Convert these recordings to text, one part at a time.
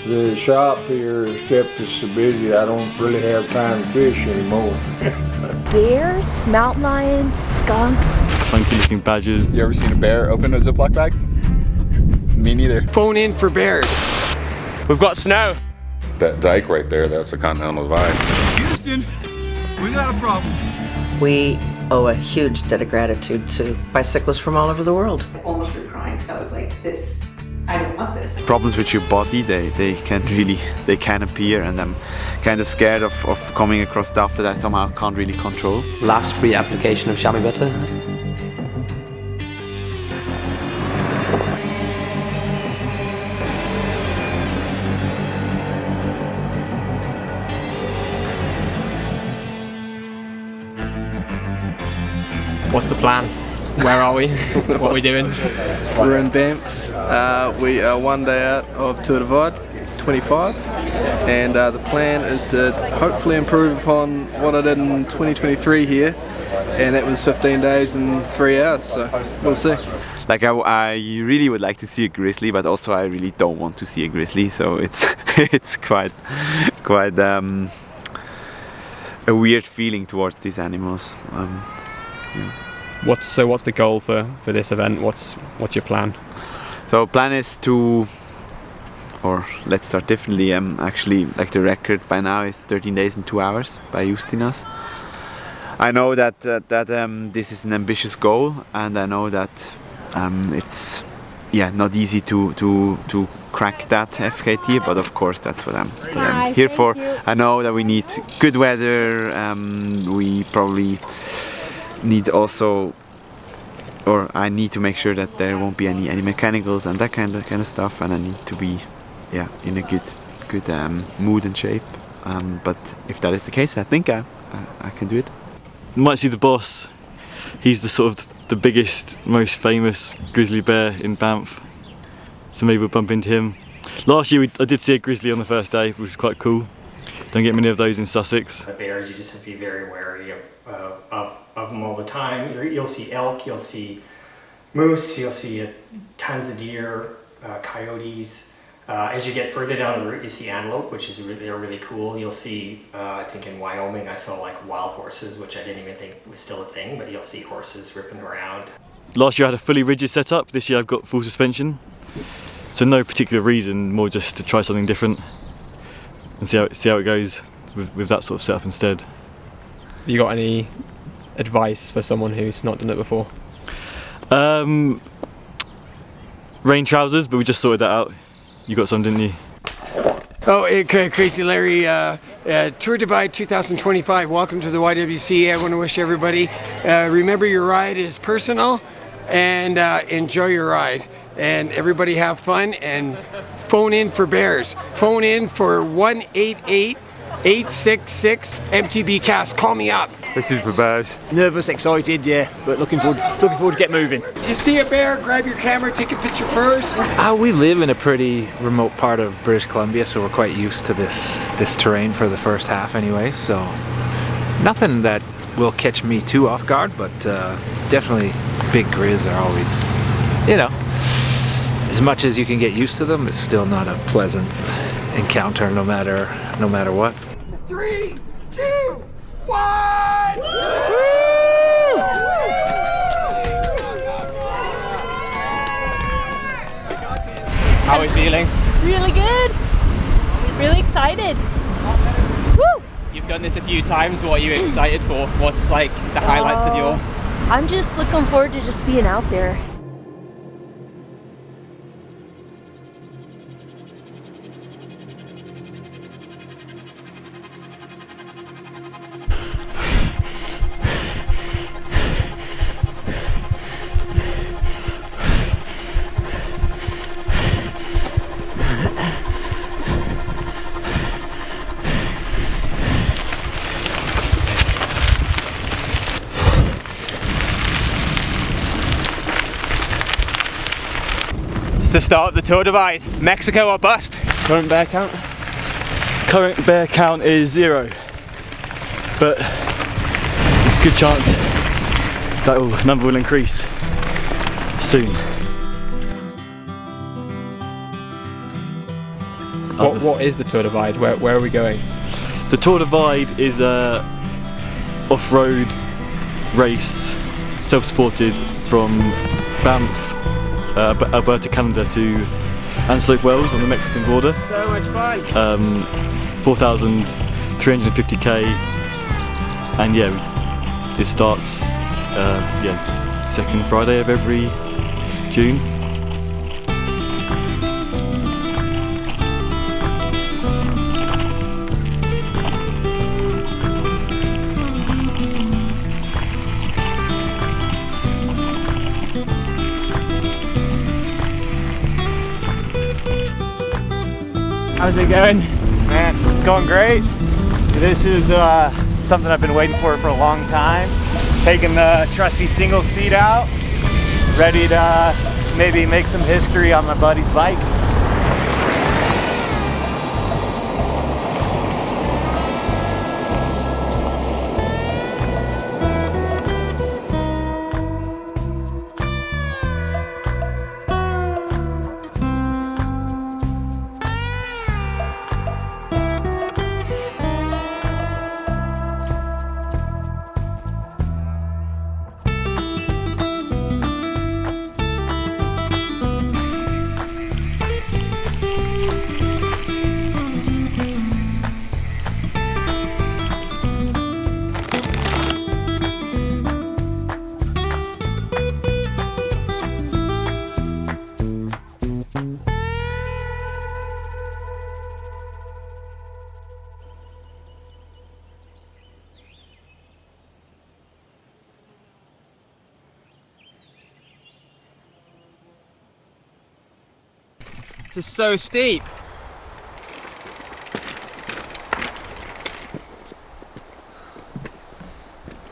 The shop here has kept us so busy I don't really have time to fish anymore. Bears, mountain lions, skunks. Funky looking badgers. You ever seen a bear open a Ziploc bag? Me neither. Phone in for bears. We've got snow. That dike right there, that's the Continental Divide. Houston, we got a problem. We owe a huge debt of gratitude to bicyclists from all over the world. I almost were crying because I was like, this, I don't want this. Problems with your body, they can appear, and I'm kind of scared of coming across stuff that I somehow can't really control. Last free application of Chamois Butt'r. What's the plan? Where are we? What are we doing? We're in Banff. We are 1 day out of Tour Divide, 25, and the plan is to hopefully improve upon what I did in 2023 here, and that was 15 days and 3 hours, so we'll see. Like I really would like to see a grizzly, but also I really don't want to see a grizzly, so it's quite a weird feeling towards these animals. Yeah. What's the goal for this event? What's your plan? So plan is to, or let's start differently. Actually, like the record by now is 13 days and 2 hours by Justinas. I know that this is an ambitious goal, and I know that it's not easy to crack that FKT, but of course that's what I'm here for. I know that we need good weather. We probably need also, or I need to make sure that there won't be any mechanicals and that kind of stuff, and I need to be in a good mood and shape. But if that is the case, I think I can do it. You might see the boss. He's the sort of the biggest, most famous grizzly bear in Banff, so maybe we'll bump into him. Last year I did see a grizzly on the first day, which was quite cool. Don't get many of those in Sussex. The bears, you just have to be very wary of them all the time. You'll see elk, you'll see moose, you'll see tons of deer, coyotes. As you get further down the route, you see antelope, which is they're really cool. You'll see, I think in Wyoming, I saw like wild horses, which I didn't even think was still a thing, but you'll see horses ripping around. Last year I had a fully rigid setup. This year I've got full suspension. So no particular reason, more just to try something different and see how it goes with that sort of setup instead. You got any advice for someone who's not done it before? Rain trousers, but we just sorted that out. You got some, didn't you? Oh, Crazy Larry, Tour Divide 2025, welcome to the YWC. I want to wish everybody, remember your ride is personal, and enjoy your ride. And everybody have fun, and phone in for bears. Phone in for 1-888-866 MTB Cast. Call me up. This is for bears. Nervous, excited, yeah, but looking forward to get moving. If you see a bear, grab your camera, take a picture first. We live in a pretty remote part of British Columbia, so we're quite used to this terrain for the first half anyway, so nothing that will catch me too off guard, but definitely big grizz are always, as much as you can get used to them, it's still not a pleasant encounter no matter what. 3, 2, 1! How are we feeling? Really good. Really excited. Woo! You've done this a few times. What are you excited for? What's like the highlights of your... I'm just looking forward to just being out there. It's the start of the Tour Divide. Mexico or bust. Current bear count? Current bear count is 0, but there's a good chance that number will increase soon. What is the Tour Divide? Where are we going? The Tour Divide is a off-road race, self-supported from Banff, Alberta, Canada to Antelope Wells on the Mexican border. So much fun! 4,350k, and yeah, it starts second Friday of every June. How's it going? Man, it's going great. This is something I've been waiting for a long time. Taking the trusty single speed out, ready to maybe make some history on my buddy's bike. This is so steep.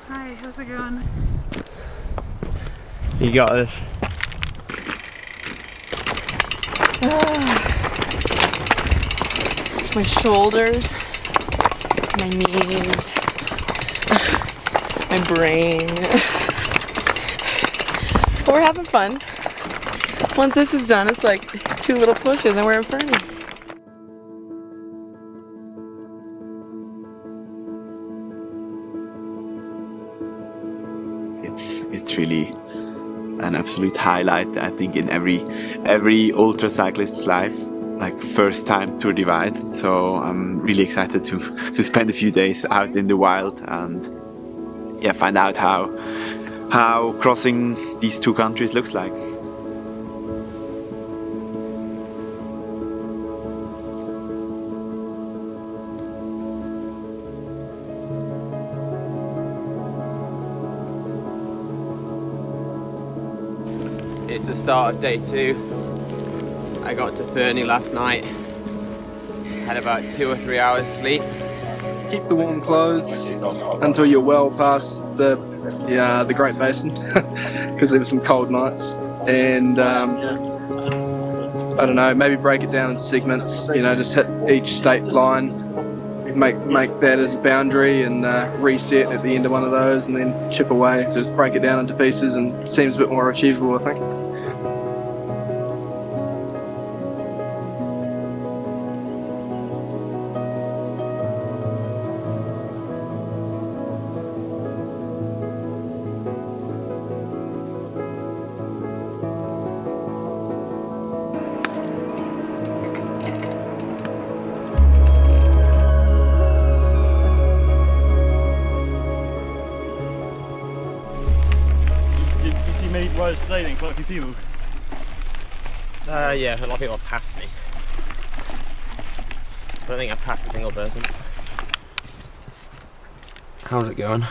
Hi, how's it going? You got this. My shoulders, my knees, my brain. But we're having fun. Once this is done, it's like 2 little pushes and we're in Fernie. It's really an absolute highlight, I think, in every ultra cyclist's life. Like first time Tour Divide, so I'm really excited to spend a few days out in the wild and find out how crossing these 2 countries looks like. It's the start of day 2. I got to Fernie last night, had about 2 or 3 hours sleep. Keep the warm clothes until you're well past the Great Basin, because there were some cold nights, and I don't know, maybe break it down into segments, just hit each state line, make that as a boundary and reset at the end of one of those and then chip away, so break it down into pieces, and it seems a bit more achievable, I think. Riders today then, quite a few people? Yeah, a lot of people have passed me. I don't think I've passed a single person. How's it going?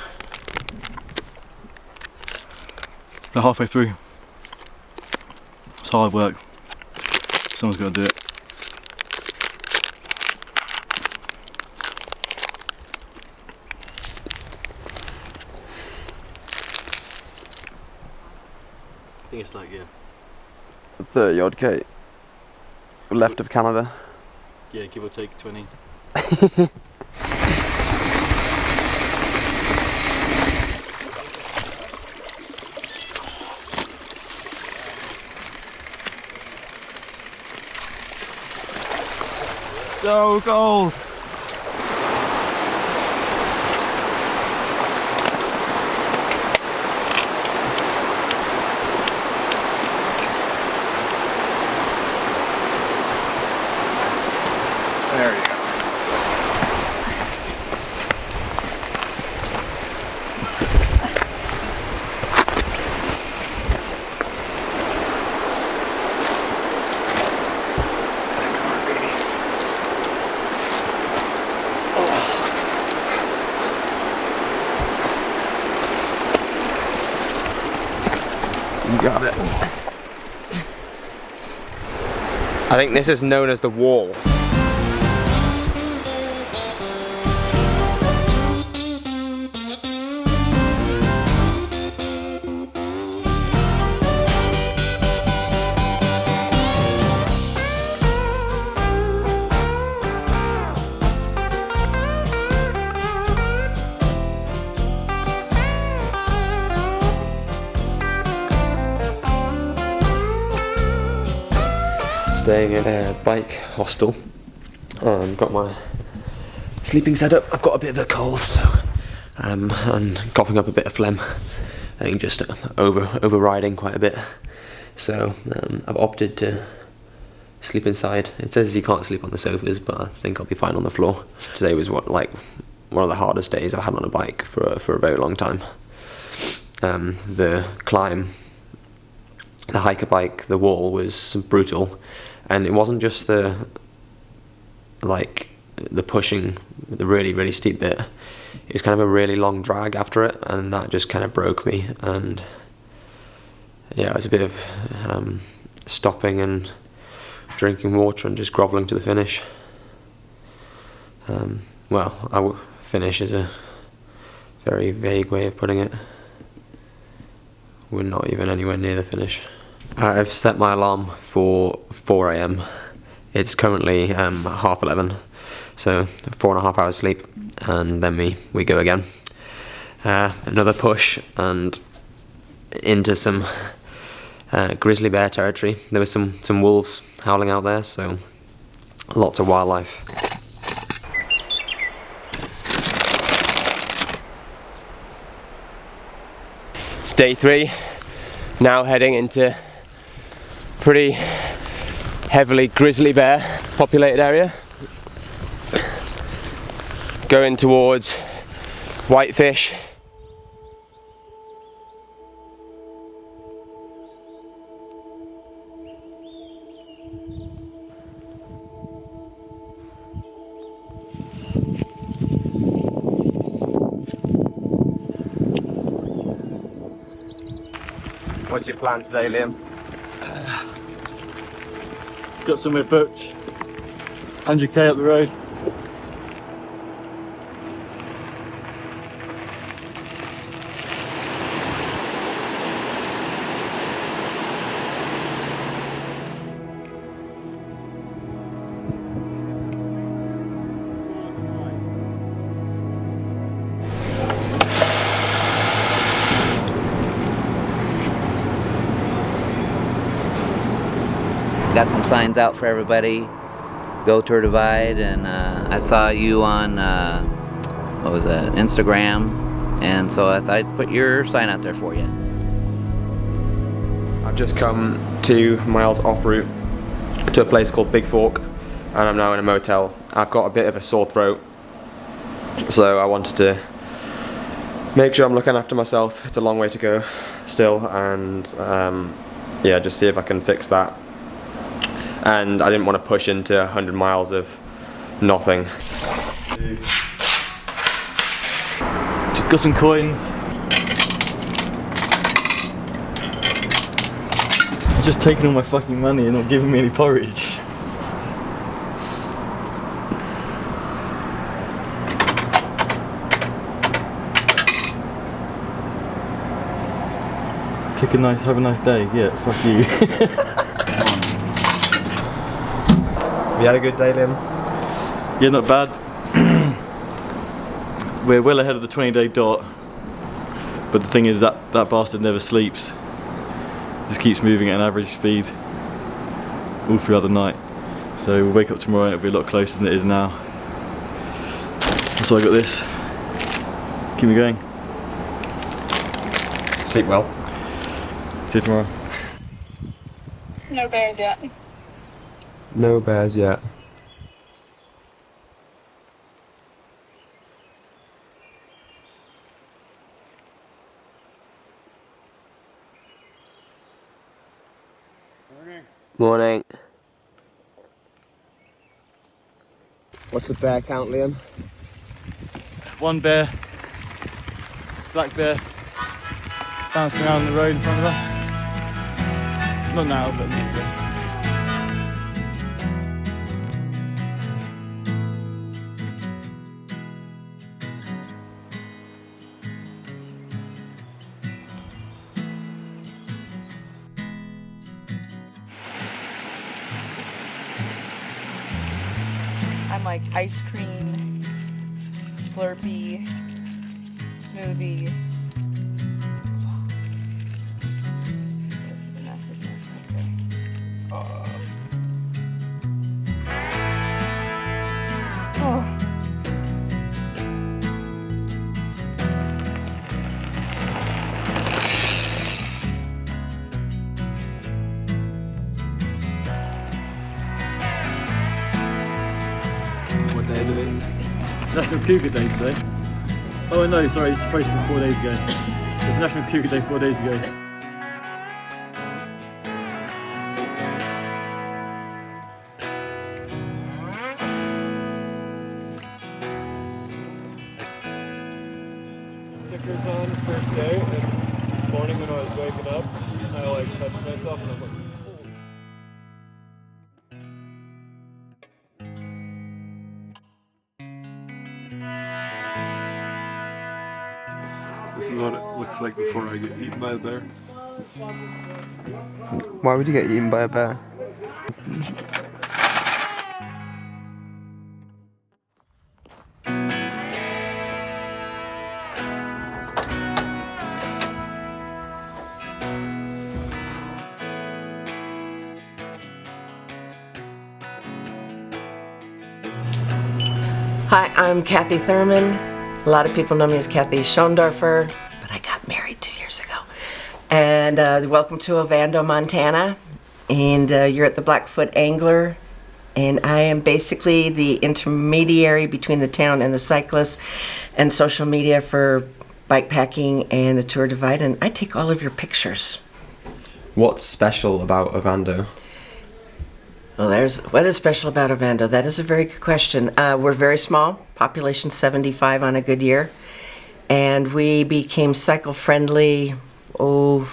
About halfway through. It's hard work. Someone's got to do it. I think it's like, 30 odd K left of Canada. Yeah, give or take 20. so cold. There you go. You got it. I think this is known as the wall. Staying in a bike hostel. Got my sleeping setup. I've got a bit of a cold, so and coughing up a bit of phlegm. I think just overriding quite a bit. So I've opted to sleep inside. It says you can't sleep on the sofas, but I think I'll be fine on the floor. Today was one of the hardest days I've had on a bike for a very long time. The climb, the hiker bike, the wall was brutal. And it wasn't just the pushing, the really steep bit. It was kind of a really long drag after it, and that just kind of broke me. And yeah, it was a bit of stopping and drinking water and just grovelling to the finish. Well, finish is a very vague way of putting it. We're not even anywhere near the finish. I've set my alarm for 4 AM. It's currently 11:30, so 4.5 hours sleep, and then we go again. Another push and into some grizzly bear territory. There was some wolves howling out there, so lots of wildlife. It's day 3. Now heading into pretty heavily grizzly bear populated area. Going towards whitefish. What's your plan today, Liam? Got somewhere booked. 100k up the road. Got some signs out for everybody. Go Tour Divide, and I saw you on what was it, Instagram, and so I thought I'd put your sign out there for you. I've just come 2 miles off route to a place called Big Fork, and I'm now in a motel. I've got a bit of a sore throat, so I wanted to make sure I'm looking after myself. It's a long way to go still, and yeah, just see if I can fix that. And I didn't want to push into 100 miles of nothing. Just got some coins. Just taking all my fucking money and not giving me any porridge. Have a nice day. Yeah, fuck you. You had a good day, Liam? Yeah, not bad. We're well ahead of the 20-day dot, but the thing is that bastard never sleeps. Just keeps moving at an average speed all throughout the night. So we'll wake up tomorrow and it'll be a lot closer than it is now. So I got this. Keep me going. Sleep well. See you tomorrow. No bears yet. No bears yet. Morning. What's the bear count, Liam? One bear, black bear, bouncing around the road in front of us. Not now, but later. I'm like ice cream, Slurpee, smoothie. This is a mess, isn't it? Okay. Oh. What day is it? National Cougar Day today. Oh no, sorry, it's supposed to be 4 days ago. It was National Cougar Day 4 days ago. Stickers on the first day, and this morning when I was waking up, I like touched myself and I was like, This is what it looks like before I get eaten by a bear. Why would you get eaten by a bear? Hi, I'm Kathy Thurman. A lot of people know me as Kathy Schondorfer, but I got married 2 years ago. And welcome to Ovando, Montana. And you're at the Blackfoot Angler. And I am basically the intermediary between the town and the cyclists and social media for bikepacking and the Tour Divide. And I take all of your pictures. What's special about Ovando? Well, what is special about Ovando? That is a very good question. We're very small, population 75 on a good year, and we became cycle-friendly, probably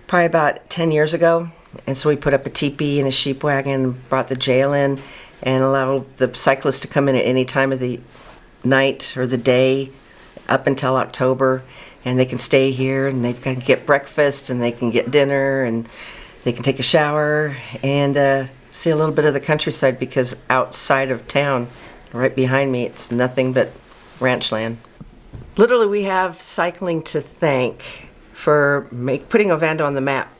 about 10 years ago. And so we put up a teepee and a sheep wagon, brought the jail in, and allowed the cyclists to come in at any time of the night or the day up until October, and they can stay here, and they can get breakfast, and they can get dinner, and they can take a shower and see a little bit of the countryside, because outside of town, right behind me, it's nothing but ranch land. Literally, we have cycling to thank for putting Ovando on the map,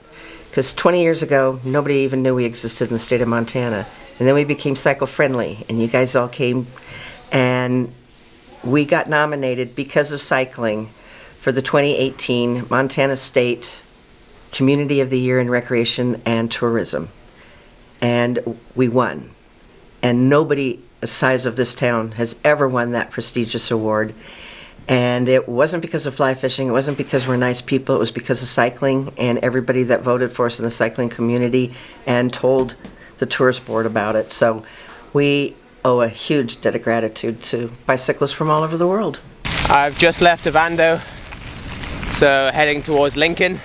because 20 years ago, nobody even knew we existed in the state of Montana. And then we became cycle-friendly, and you guys all came, and we got nominated because of cycling for the 2018 Montana State Community of the Year in Recreation and Tourism. And we won. And nobody the size of this town has ever won that prestigious award. And it wasn't because of fly fishing, it wasn't because we're nice people, it was because of cycling and everybody that voted for us in the cycling community and told the tourist board about it. So we owe a huge debt of gratitude to bicyclists from all over the world. I've just left Ovando, so heading towards Lincoln.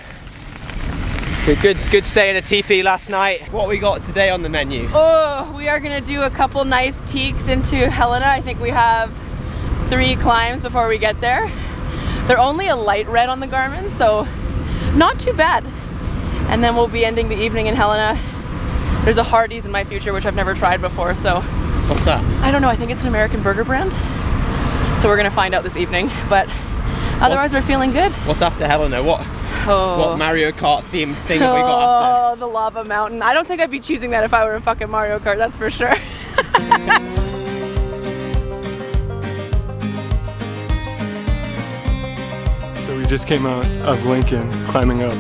Good stay in a teepee last night. What we got today on the menu? Oh, we are gonna do a couple nice peaks into Helena. I think we have 3 climbs before we get there. They're only a light red on the Garmin, so not too bad. And then we'll be ending the evening in Helena. There's a Hardee's in my future, which I've never tried before, so. What's that? I don't know, I think it's an American burger brand. So we're gonna find out this evening, but otherwise we're feeling good. What's after Helena? What? What Mario Kart themed thing have we got Oh, the lava mountain. I don't think I'd be choosing that if I were a fucking Mario Kart, that's for sure. So we just came out of Lincoln, climbing up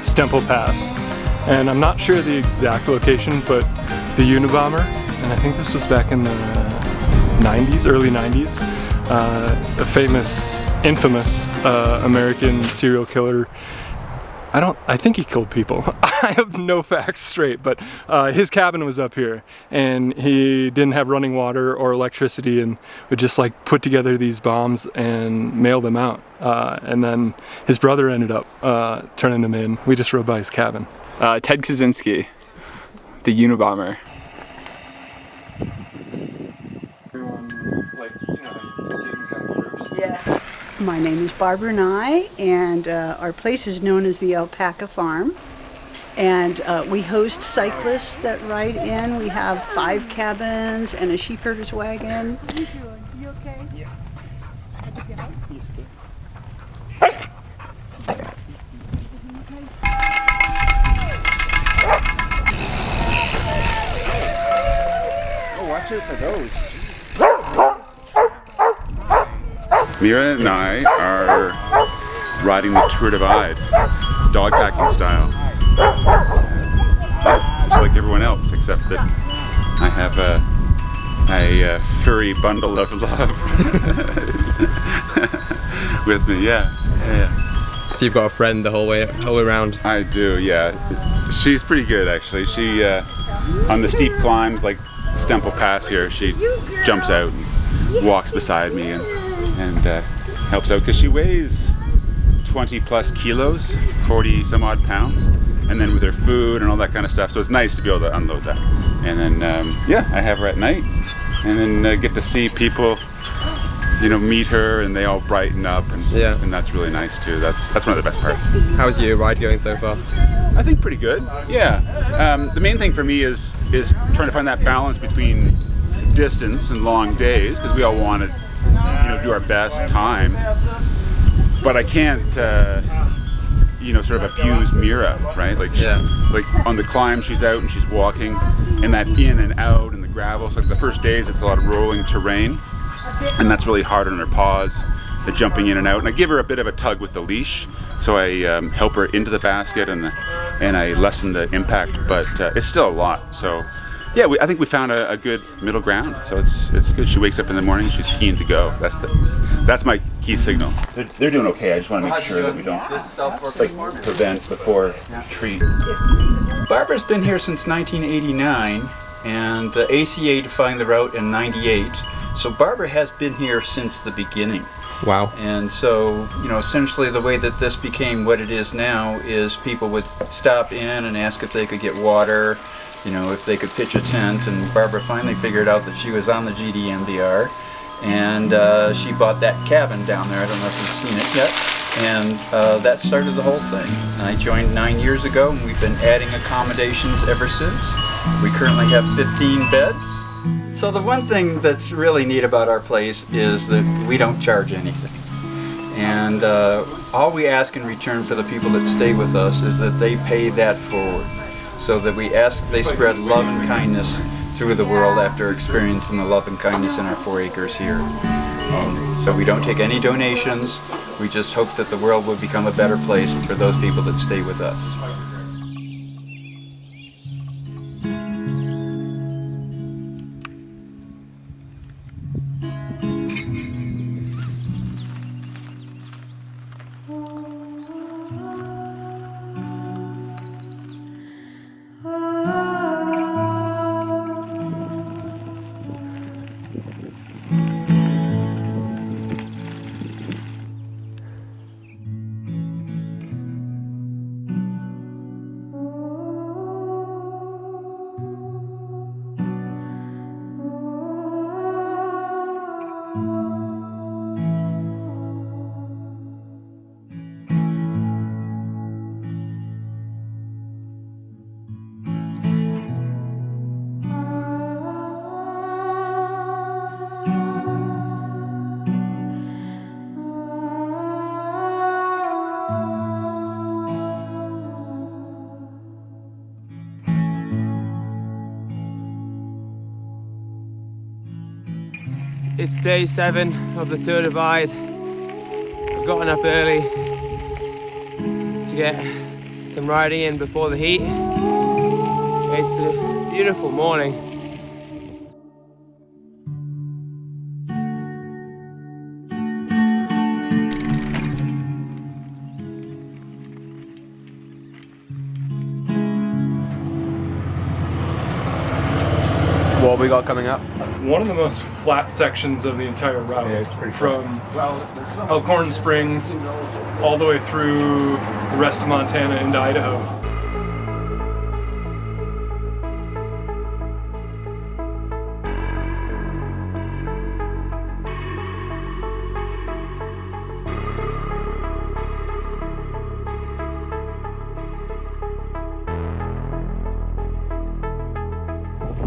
Stemple Pass. And I'm not sure the exact location, but the Unabomber, and I think this was back in the 90s, early 90s, a famous, infamous American serial killer. I think he killed people. I have no facts straight, but his cabin was up here and he didn't have running water or electricity and would just like put together these bombs and mail them out. And then his brother ended up turning them in. We just rode by his cabin. Ted Kaczynski, the Unabomber. Yeah. My name is Barbara Nye, and our place is known as the Alpaca Farm. And we host cyclists that ride in. We have 5 cabins and a sheep herder's wagon. How you doing? You okay? Yeah. Oh, watch out for those. Mira and I are riding the Tour Divide, dog packing style. Just like everyone else, except that I have a furry bundle of love with me. Yeah. So you've got a friend the whole way around? I do, yeah. She's pretty good actually. She on the steep climbs like Stemple Pass here, she jumps out and walks beside me and helps out because she weighs 20 plus kilos, 40 some odd pounds, and then with her food and all that kind of stuff, so it's nice to be able to unload that. And then yeah, I have her at night and then get to see people, you know, meet her and they all brighten up and that's really nice too. That's one of the best parts. How's your ride going so far? I think pretty good, yeah. The main thing for me is trying to find that balance between distance and long days, because we all want to, you know, do our best time, but I can't you know, sort of abuse Mira, right? Like, like on the climb she's out and she's walking, and that in and out and the gravel. So the first days it's a lot of rolling terrain, and that's really hard on her paws, the jumping in and out. And I give her a bit of a tug with the leash, so I help her into the basket and I lessen the impact, but it's still a lot. So yeah, I think we found a good middle ground, so it's good. She wakes up in the morning, she's keen to go. That's my key signal. They're doing okay. I just want to make sure that we don't like prevent before treat. Barbara's been here since 1989, and ACA defined the route in '98. So Barbara has been here since the beginning. Wow. And so, you know, essentially the way that this became what it is now is people would stop in and ask if they could get water, you know, if they could pitch a tent, and Barbara finally figured out that she was on the GDMBR, and she bought that cabin down there. I don't know if you've seen it yet, and that started the whole thing. I joined 9 years ago, and we've been adding accommodations ever since. We currently have 15 beds. So the one thing that's really neat about our place is that we don't charge anything. And all we ask in return for the people that stay with us is that they pay that forward, so that we ask that they spread love and kindness through the world after experiencing the love and kindness in our 4 acres here. So we don't take any donations. We just hope that the world will become a better place for those people that stay with us. It's day 7 of the Tour Divide. I've gotten up early to get some riding in before the heat. It's a beautiful morning. What we got coming up? One of the most flat sections of the entire route. Yeah, it's pretty from Elkhorn Springs all the way through the rest of Montana into Idaho.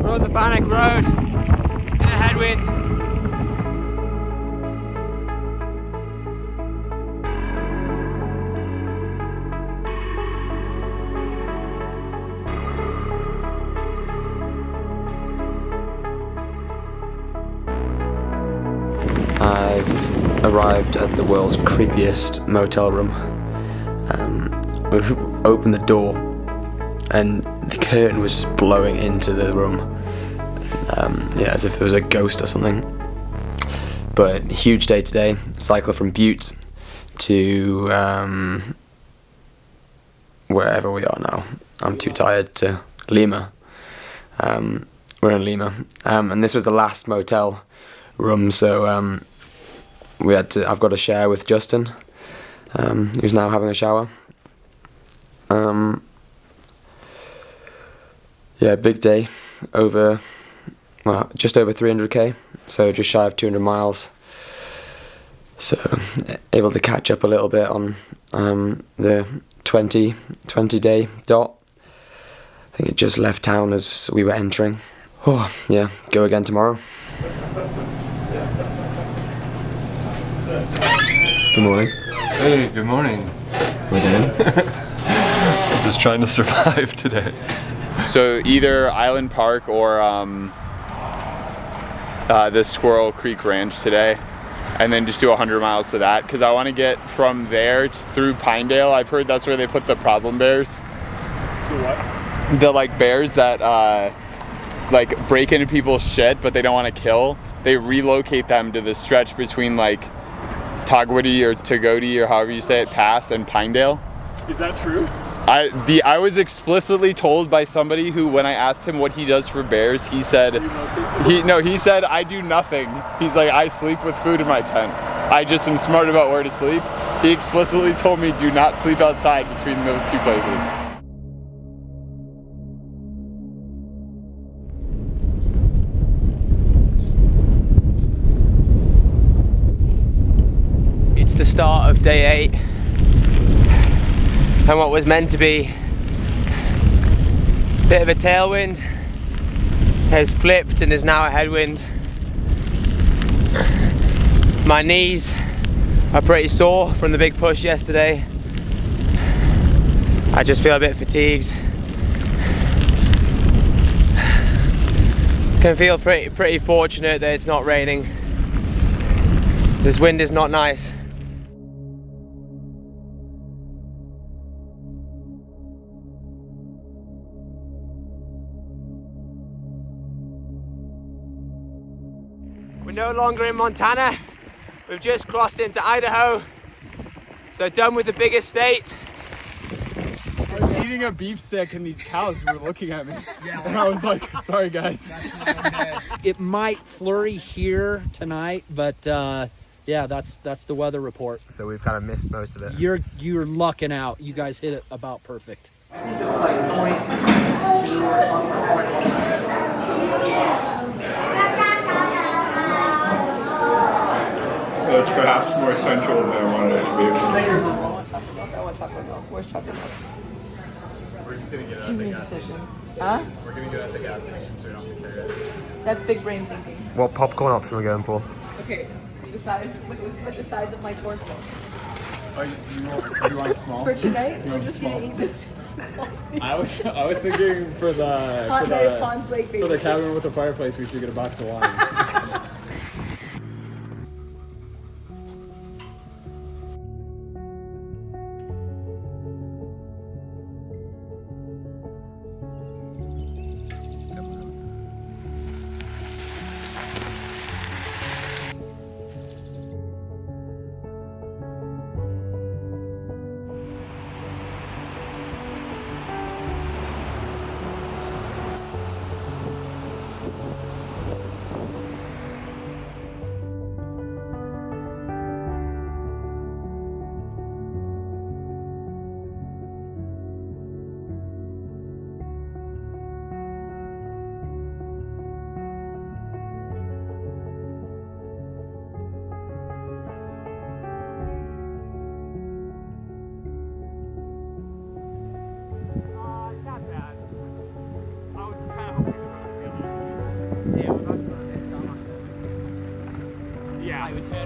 We're on the Bannock Road in a headwind. I've arrived at the world's creepiest motel room. We opened the door and the curtain was just blowing into the room. Yeah, as if it was a ghost or something. But huge day today. Cycle from Butte to wherever we are now. I'm too tired to Lima. We're in Lima, and this was the last motel room, so we had to. I've got to share with Justin, who's now having a shower. Yeah, big day. Just over 300k, so just shy of 200 miles. So able to catch up a little bit on the 20 day dot. I think it just left town as we were entering. Oh yeah, go again tomorrow. Good morning. Hey, good morning. We're doing. I'm just trying to survive today. So either Island Park or the Squirrel Creek Ranch today, and then just do 100 miles to that, because I want to get from there through Pinedale. I've heard that's where they put the problem bears. What? The like bears that like break into people's shit but they don't want to kill. They relocate them to the stretch between like Togwotee or Togwotee or however you say it, Pass and Pinedale. Is that true? I was explicitly told by somebody who, when I asked him what he does for bears, he said he said I do nothing. He's like, I sleep with food in my tent. I just am smart about where to sleep. He explicitly told me do not sleep outside between those two places. It's the start of day 8. And what was meant to be a bit of a tailwind has flipped and is now a headwind. My knees are pretty sore from the big push yesterday. I just feel a bit fatigued. Can feel pretty fortunate that it's not raining. This wind is not nice. We're no longer in Montana. We've just crossed into Idaho. So done with the biggest state. I was eating a beef stick and these cows were looking at me. And I was like, sorry guys. It might flurry here tonight, but yeah, that's the weather report. So we've kind of missed most of it. You're lucking out. You guys hit it about perfect. It's perhaps more central than I wanted it to be. I want chocolate milk. Where's chocolate milk? We're just gonna get Too many decisions. Huh? We're gonna go at the gas station so we don't have to carry it. That's big brain thinking. What popcorn option are we going for? Okay, the size. It was like the size of my torso. Oh, you want small? For tonight, You we're want just small? gonna eat this. I was thinking for the Hot night at Pond's Lake, for the baby. cabin with the fireplace, we should get a box of wine.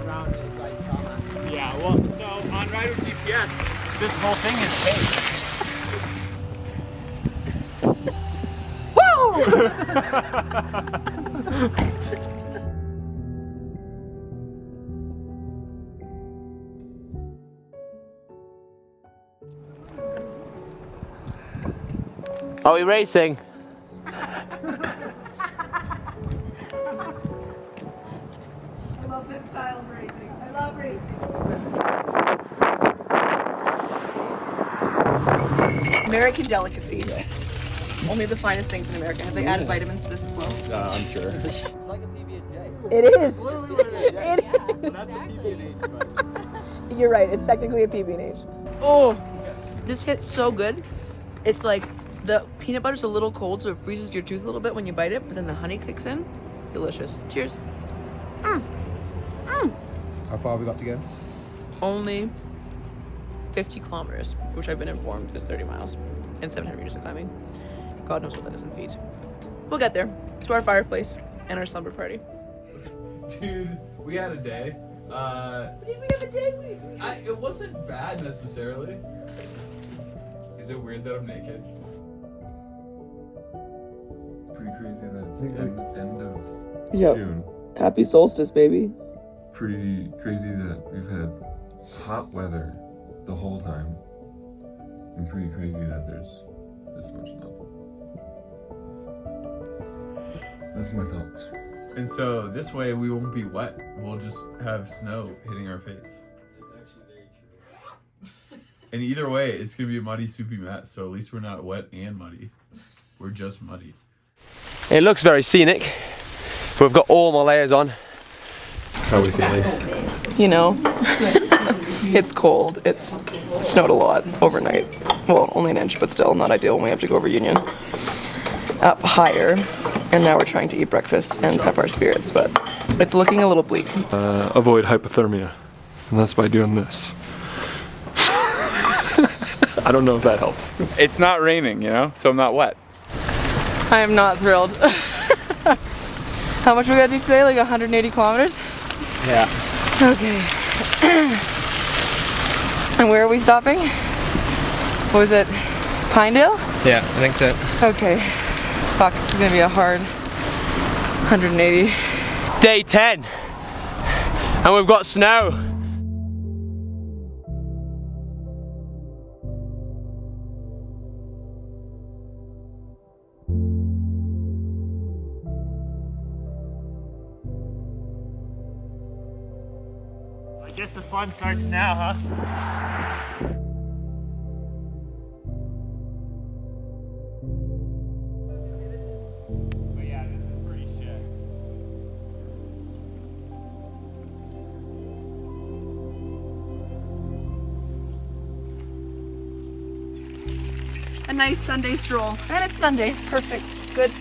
around is like trauma. Yeah, well, so on Rider GPS, this whole thing is fake. Woo! Are we racing? I love this style of racing. I love racing. American delicacy. Only the finest things in America. Have they added vitamins to this as well? I'm sure. It's like a PB&J. It is. It is. That's a PB&H, but... You're right. It's technically a PB&H. Oh, this hits so good. It's like the peanut butter's a little cold, so it freezes your tooth a little bit when you bite it, but then the honey kicks in. Delicious. Cheers. How far have we got to go? Only 50 kilometers, which I've been informed is 30 miles and 700 meters of climbing. God knows what that is in feet. We'll get there to our fireplace and our slumber party. Dude, we had a day. Did we have a day? It wasn't bad necessarily. Is it weird that I'm naked? Pretty crazy that it's end of Yep. June. Happy solstice, baby. Pretty crazy that we've had hot weather the whole time. And pretty crazy that there's this much snow. That's my thoughts. And so this way we won't be wet. We'll just have snow hitting our face. And either way, it's gonna be a muddy, soupy mess. So at least we're not wet and muddy. We're just muddy. It looks very scenic. We've got all my layers on. How are we feeling? You know, it's cold. It's snowed a lot overnight. Well, only an inch, but still not ideal when we have to go over Union. Up higher, and now we're trying to eat breakfast and pep our spirits, but it's looking a little bleak. Avoid hypothermia, and that's by doing this. I don't know if that helps. It's not raining, you know, so I'm not wet. I am not thrilled. How much we gotta do today? Like 180 kilometers? Yeah. Okay. And where are we stopping? What was it? Pinedale? Yeah, I think so. Okay. Fuck, this is gonna be a hard 180. Day 10. And we've got snow. I guess the fun starts now, huh? But yeah, this is pretty shit. A nice Sunday stroll. And it's Sunday. Perfect. Good.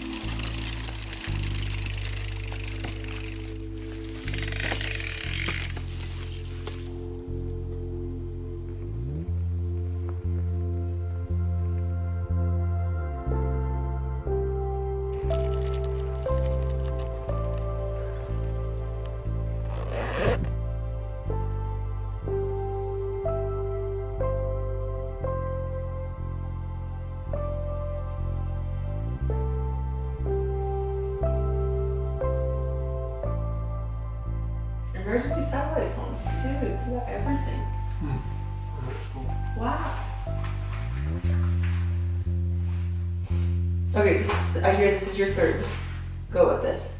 Emergency satellite phone. Dude, you got everything. Wow. Okay, so I hear this is your third go at this.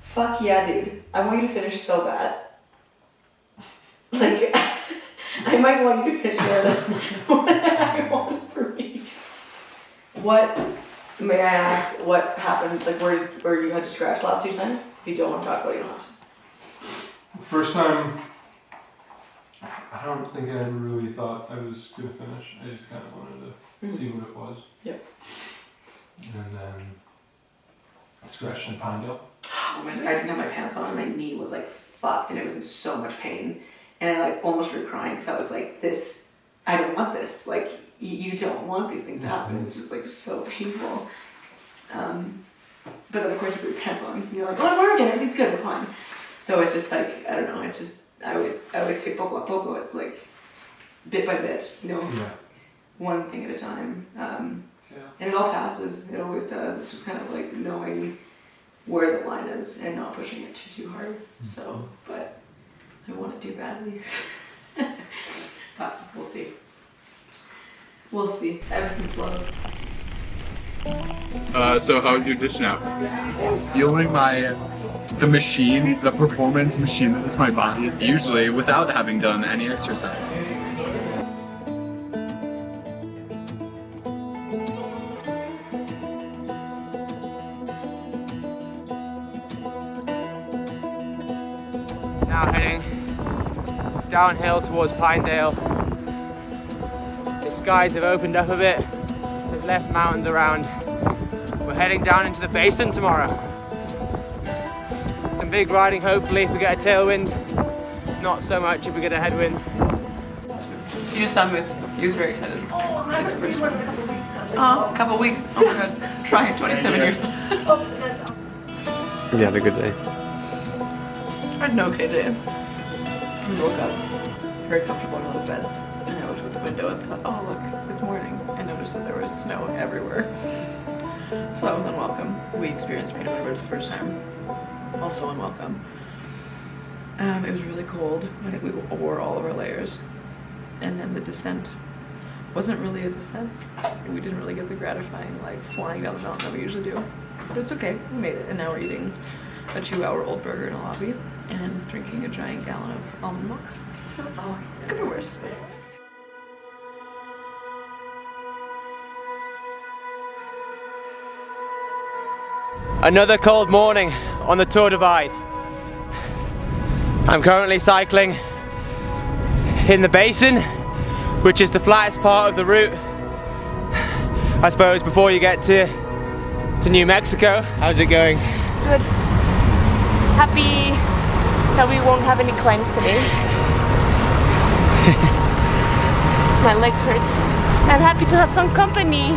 Fuck yeah, dude. I want you to finish so bad. Like, I might want you to finish more than I want for me. What, may I ask, what happened? Like, where you had to scratch last 2 times? If you don't want to talk about it, you don't have to. First time, I don't think I ever really thought I was gonna finish. I just kind of wanted to see what it was. Yep. And then I scratched in Pinedale. Oh my God, I didn't have my pants on and my knee was like fucked and it was in so much pain. And I like almost started crying because I was like, this, I don't want this. Like, you don't want these things to happen. It's just like so painful. But then of course you put your pants on and you're like, oh, I'm working, everything's good, we're fine. So it's just like, I don't know, it's just, I always say poco a poco. It's like bit by bit, you know, one thing at a time. And it all passes, it always does. It's just kind of like knowing where the line is and not pushing it too hard. So, but I want to do badly. But we'll see. We'll see. I have some flows. So how's your dish now? Feeling the machine, the performance machine that is my body, usually without having done any exercise. Now heading downhill towards Pinedale. The skies have opened up a bit. There's less mountains around. We're heading down into the basin tomorrow. Some big riding hopefully if we get a tailwind. Not so much if we get a headwind. You just saw him, he was very excited. His first one. Oh, a couple weeks. Oh my god. Trying 27 years. You had a good day. I had an okay day. I woke up very comfortable in all the beds. And I looked out the window and thought, oh look, it's morning. I noticed that there was snow everywhere. So that was unwelcome. We experienced peanut butter for the first time. Also unwelcome. It was really cold. I think we wore all of our layers. And then the descent wasn't really a descent. We didn't really get the gratifying like flying down the mountain that we usually do. But it's okay, we made it. And now we're eating a 2-hour-old burger in a lobby and drinking a giant gallon of almond milk. So, could be worse. Another cold morning on the Tour Divide. I'm currently cycling in the basin, which is the flattest part of the route. I suppose before you get to New Mexico. How's it going? Good. Happy that we won't have any climbs today. My legs hurt. I'm happy to have some company.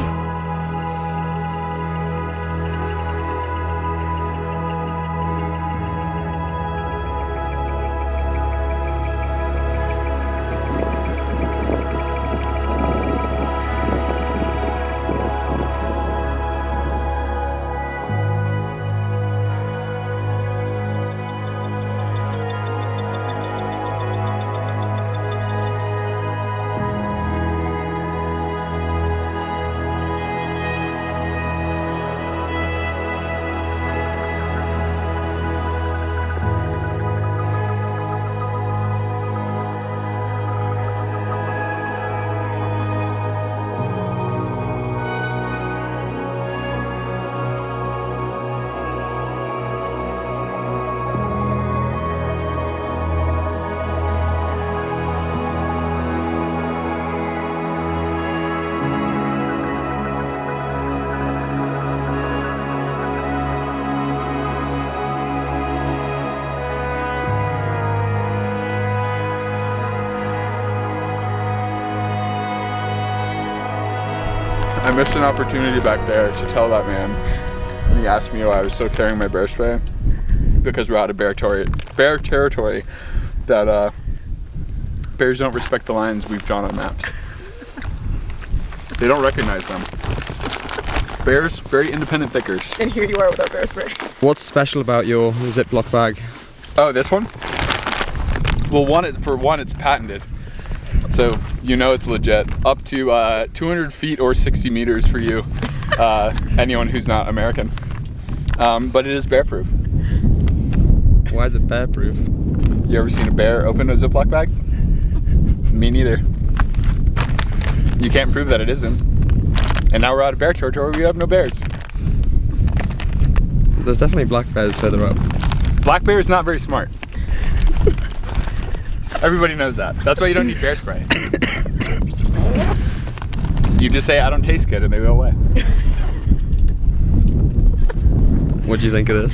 I missed an opportunity back there to tell that man when he asked me why I was still carrying my bear spray, because we're out of bear territory that bears don't respect the lines we've drawn on maps. They don't recognize them. Bears, very independent thinkers. And here you are with our bear spray. What's special about your Ziploc bag? Oh, this one? Well, for one, it's patented. So you know it's legit. Up to 200 feet or 60 meters for you, anyone who's not American. But it is bear proof. Why is it bear proof? You ever seen a bear open a Ziploc bag? Me neither. You can't prove that it isn't. And now we're out of bear territory, we have no bears. There's definitely black bears further up. Black bear is not very smart. Everybody knows that. That's why you don't need bear spray. You just say, I don't taste good, and they go away. What do you think of this?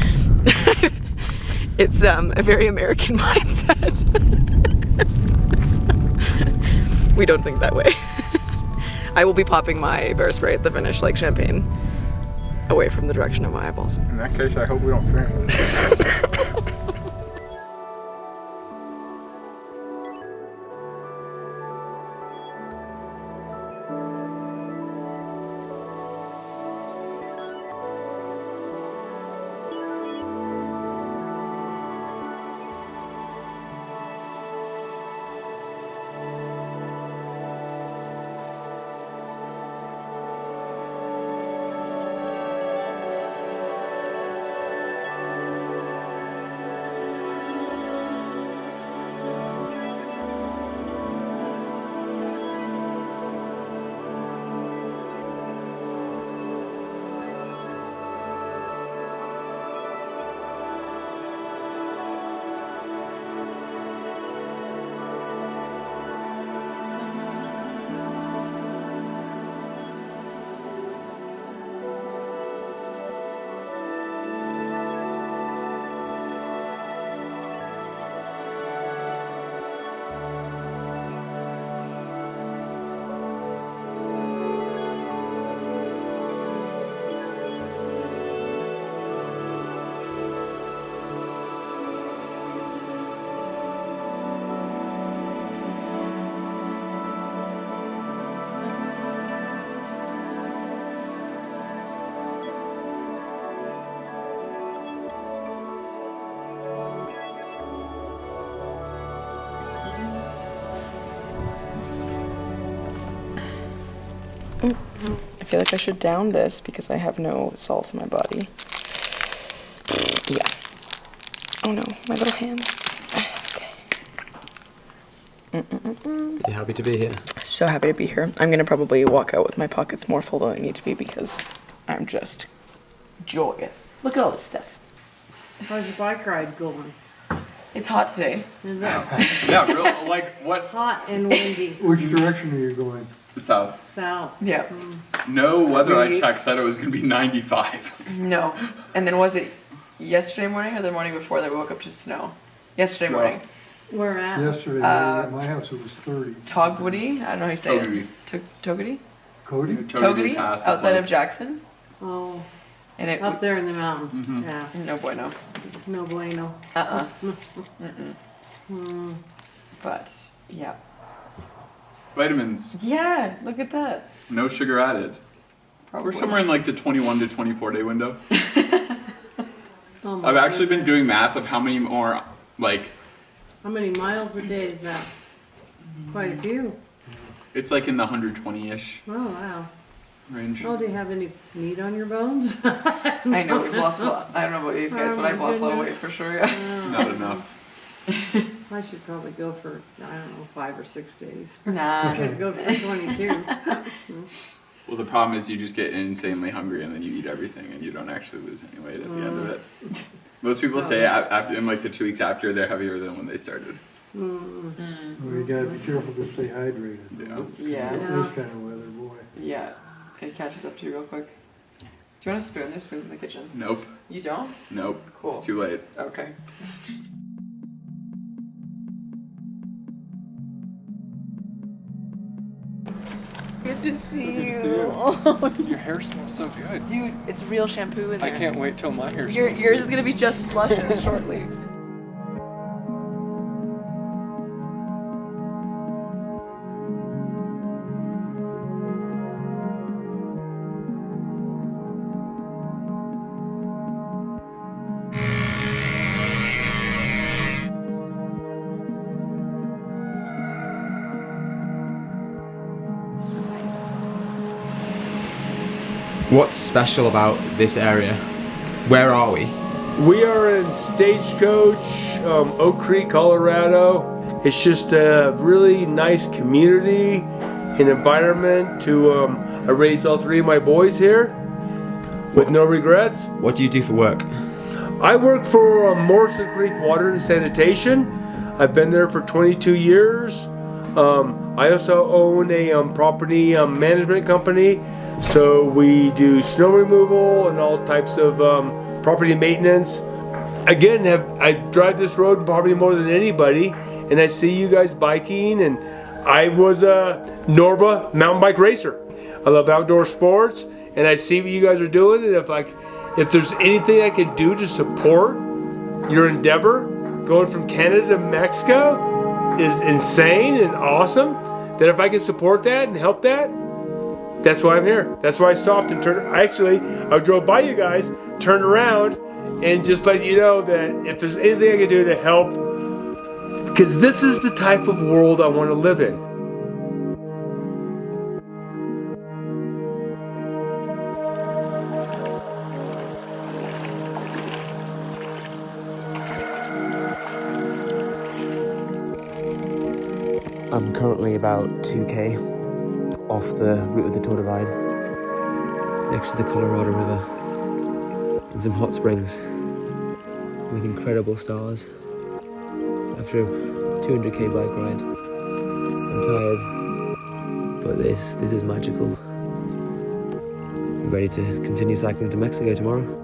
It's a very American mindset. We don't think that way. I will be popping my bear spray at the finish like champagne away from the direction of my eyeballs. In that case, I hope we don't fail. I feel like I should down this because I have no salt in my body. Yeah. Oh no, my little hands. Okay. You happy to be here? So happy to be here. I'm gonna probably walk out with my pockets more full than I need to be because I'm just joyous. Look at all this stuff. How's your bike ride going? It's hot today. Is it? Yeah, real, like what? Hot and windy. Which direction are you going? South. South. Yeah. No weather I checked said it was gonna be 95. No. And then was it yesterday morning or the morning before that we woke up to snow? Yesterday morning. Where at? Yesterday morning at my house it was 30. Togwoody? I don't know how you say Togwoody. it. Togwoody? Cody? Togwoody? Outside of Jackson? Oh. And it Up there in the mountain. Mm-hmm. Yeah. No bueno. No bueno. But yeah. Vitamins. Yeah, look at that. No sugar added. Probably. We're somewhere in like the 21 to 24 day window. Oh my I've actually goodness. been doing math of how many more, like, How many miles a day is that? Quite a few. it's like in the 120-ish Oh wow. range. Oh, do you have any meat on your bones? I know we've lost a lot. I don't know about these guys, Oh, but I've my lost a lot of goodness. weight for sure. Yeah. Not enough. I should probably go for, I don't know, 5 or 6 days. Nah. I could go for 22. Well, the problem is you just get insanely hungry and then you eat everything and you don't actually lose any weight at the end of it. Most people say after, in like the 2 weeks after, they're heavier than when they started. Well, you gotta be careful to stay hydrated. Yeah. This kind of weather, boy. Yeah. It catches up to you real quick. Do you want a spoon? There's spoons in the kitchen. Nope. You don't? Nope. Cool. It's too late. Okay. Good to see you. Your hair smells so good. Dude, it's real shampoo in I there. can't wait till my hair Yours smells is good. gonna be just as luscious shortly. What's special about this area? Where are we? We are in Stagecoach, Oak Creek, Colorado. It's just a really nice community and environment to, I raised all 3 of my boys here with no regrets. What do you do for work? I work for Morrison Creek Water and Sanitation. I've been there for 22 years. I also own a property management company. So we do snow removal and all types of property maintenance. Again, I drive this road probably more than anybody, and I see you guys biking, and I was a Norba mountain bike racer. I love outdoor sports, and I see what you guys are doing, and if there's anything I could do to support your endeavor, going from Canada to Mexico is insane and awesome. That if I can support that and help that, that's why I'm here. That's why I stopped and turned. I drove by you guys, turned around, and just let you know that if there's anything I can do to help, because this is the type of world I want to live in. I'm currently about 2k off the route of the Tour Divide, next to the Colorado River, in some hot springs with incredible stars. After a 200k bike ride, I'm tired, but this is magical. I'm ready to continue cycling to Mexico tomorrow.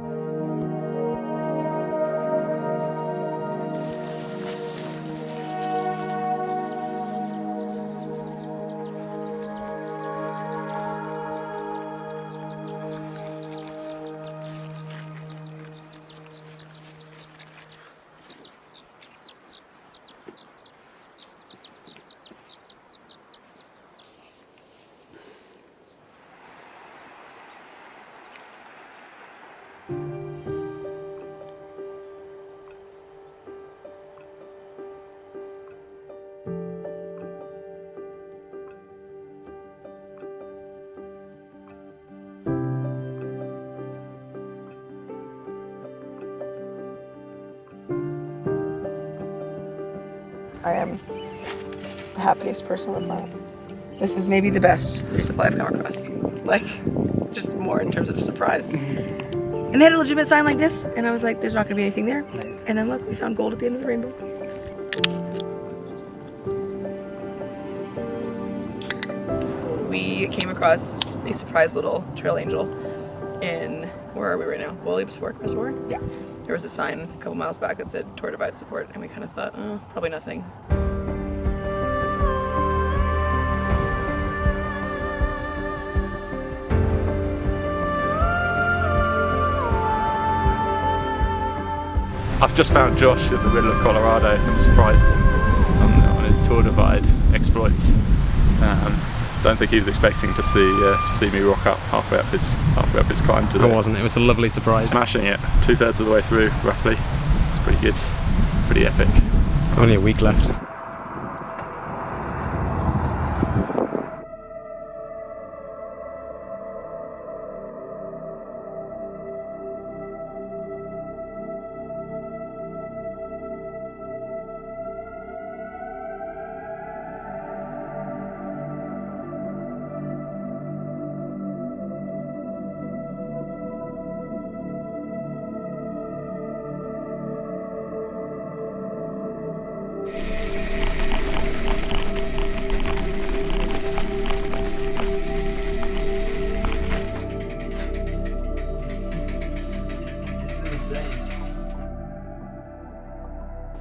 I am the happiest person on the planet. This is maybe the best resupply I've come across. Like, just more in terms of surprise. And they had a legitimate sign like this, and I was like, there's not gonna be anything there. Nice. And then look, we found gold at the end of the rainbow. We came across a surprise little trail angel in, where are we right now? Williams Fork Reservoir? Yeah. There was a sign a couple miles back that said Tour Divide support, and we kind of thought, oh, probably nothing. I've just found Josh in the middle of Colorado and surprised him on his Tour Divide exploits. Don't think he was expecting to see me rock up halfway up his climb today. I wasn't. It was a lovely surprise. Smashing it, 2/3 of the way through, roughly. It's pretty good, pretty epic. Only a week left.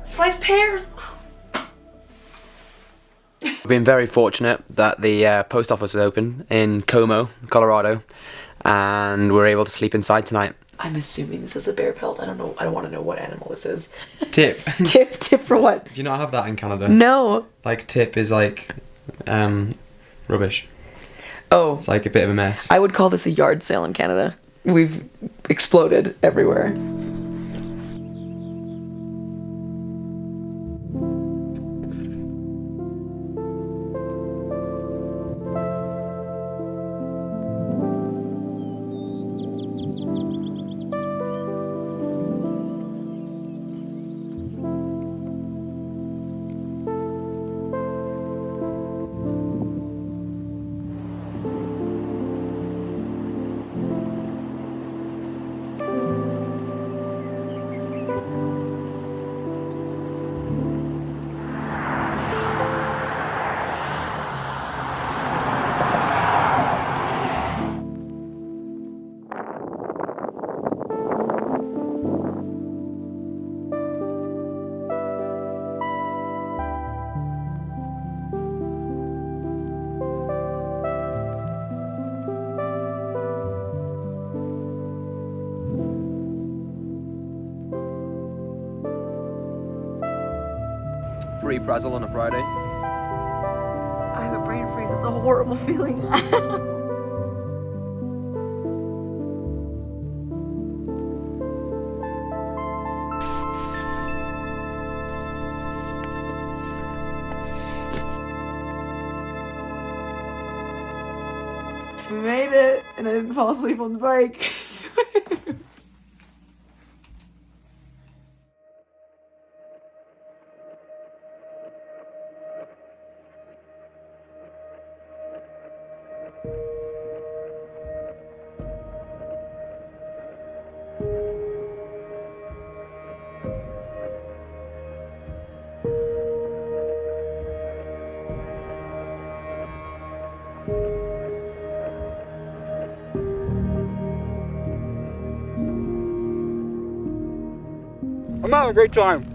Sliced pears! We've been very fortunate that the post office was open in Como, Colorado, and we're able to sleep inside tonight. I'm assuming this is a bear pelt. I don't know. I don't want to know what animal this is. Tip. Tip for what? Do you not have that in Canada? No. Like tip is like rubbish. Oh. It's like a bit of a mess. I would call this a yard sale in Canada. We've exploded everywhere. Free frazzle on a Friday. I have a brain freeze. It's a horrible feeling. We made it, and I didn't fall asleep on the bike. I'm having a great time.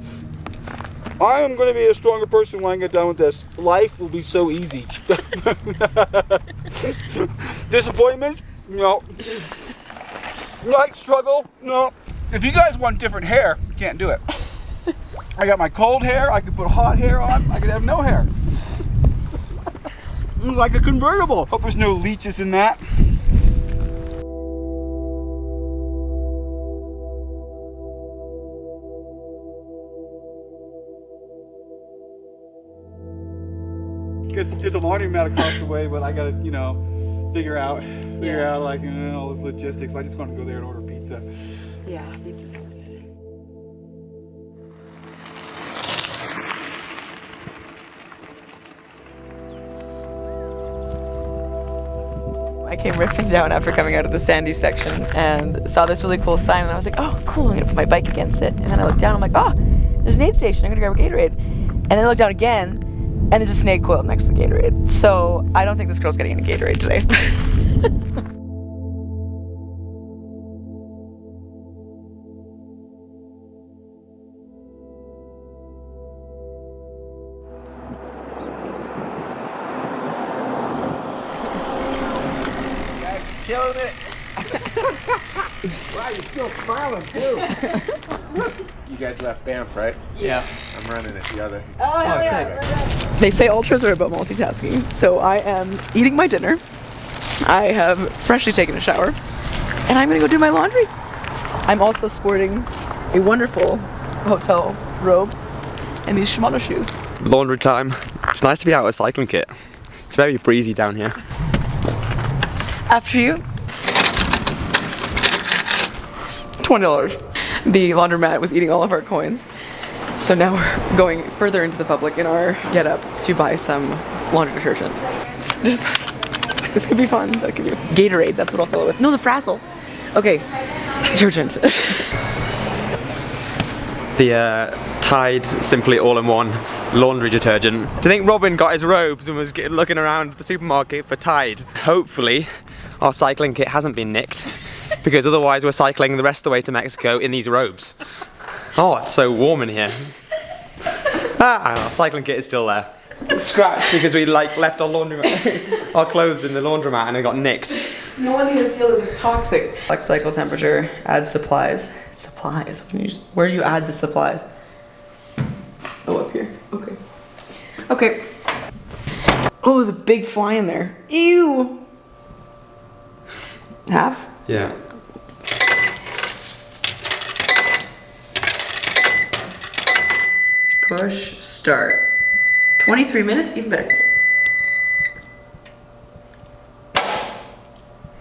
I am going to be a stronger person when I get done with this. Life will be so easy. Disappointment? No. Like struggle? No. If you guys want different hair, you can't do it. I got my cold hair, I could put hot hair on, I could have no hair. Like a convertible. Hope there's no leeches in that. Because there's a laundromat across the way, but I gotta, you know, figure out like all those logistics. But I just want to go there and order pizza. Yeah, pizza sounds good. I came ripping down after coming out of the sandy section and saw this really cool sign and I was like, oh cool, I'm gonna put my bike against it. And then I looked down, I'm like, oh, there's an aid station, I'm gonna grab a Gatorade. And then I looked down again and there's a snake coil next to the Gatorade. So I don't think this girl's getting any Gatorade today. Killing it. Wow, you're still smiling too. You guys left Banff, right? Yeah. I'm running it the other. Oh, sick. They say ultras are about multitasking, so I am eating my dinner. I have freshly taken a shower, and I'm gonna go do my laundry. I'm also sporting a wonderful hotel robe and these Shimano shoes. Laundry time. It's nice to be out of a cycling kit. It's very breezy down here. After you. $20. The laundromat was eating all of our coins. So now we're going further into the public in our get up to buy some laundry detergent. This could be fun. That could be Gatorade, that's what I'll fill it with. No, the Frazzle. Okay, detergent. The Tide Simply All-in-One laundry detergent. Do you think Robin got his robes and was looking around the supermarket for Tide? Hopefully our cycling kit hasn't been nicked, because otherwise we're cycling the rest of the way to Mexico in these robes. Oh, it's so warm in here. Our cycling kit is still there. Scratched because we left our our clothes in the laundromat and it got nicked. No one's gonna steal this, it's toxic. Select cycle temperature, add supplies. Supplies? Where do you add the supplies? Oh, up here. Okay. Okay. Oh, there's a big fly in there. Ew! Half? Yeah. Push start. 23 minutes, even better.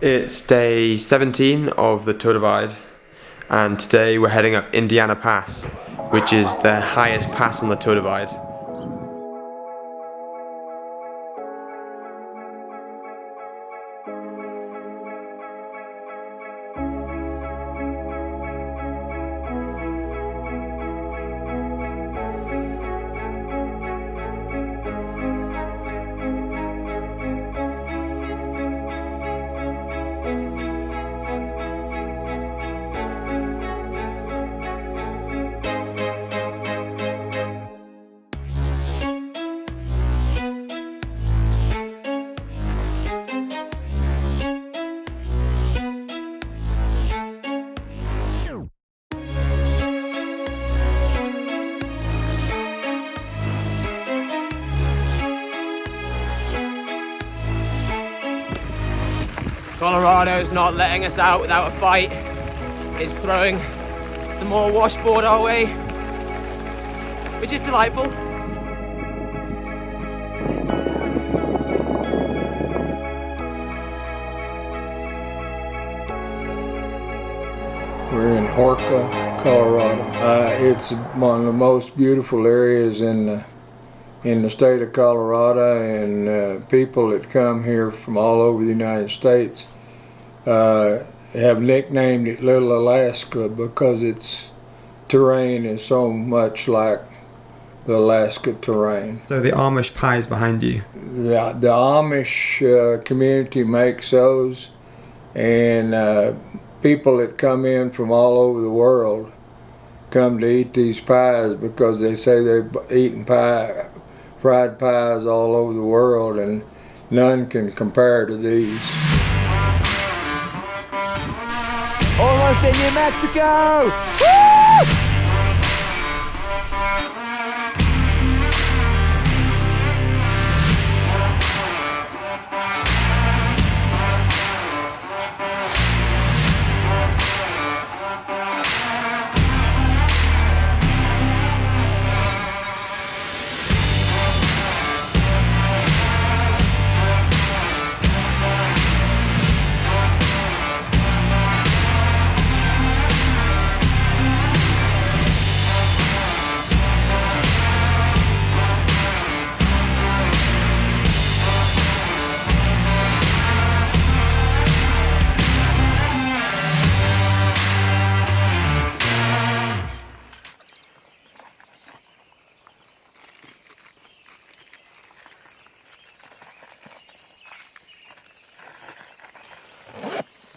It's day 17 of the Tour Divide, and today we're heading up Indiana Pass, which is the highest pass on the Tour Divide. Colorado's not letting us out without a fight. It's throwing some more washboard our way, which is delightful. We're in Horka, Colorado. It's one of the most beautiful areas in the state of Colorado, and people that come here from all over the United States have nicknamed it Little Alaska because its terrain is so much like the Alaska terrain. So the Amish pies behind you? The Amish community makes those, and people that come in from all over the world come to eat these pies because they say they've eaten fried pies all over the world, and none can compare to these. Almost in New Mexico! Woo!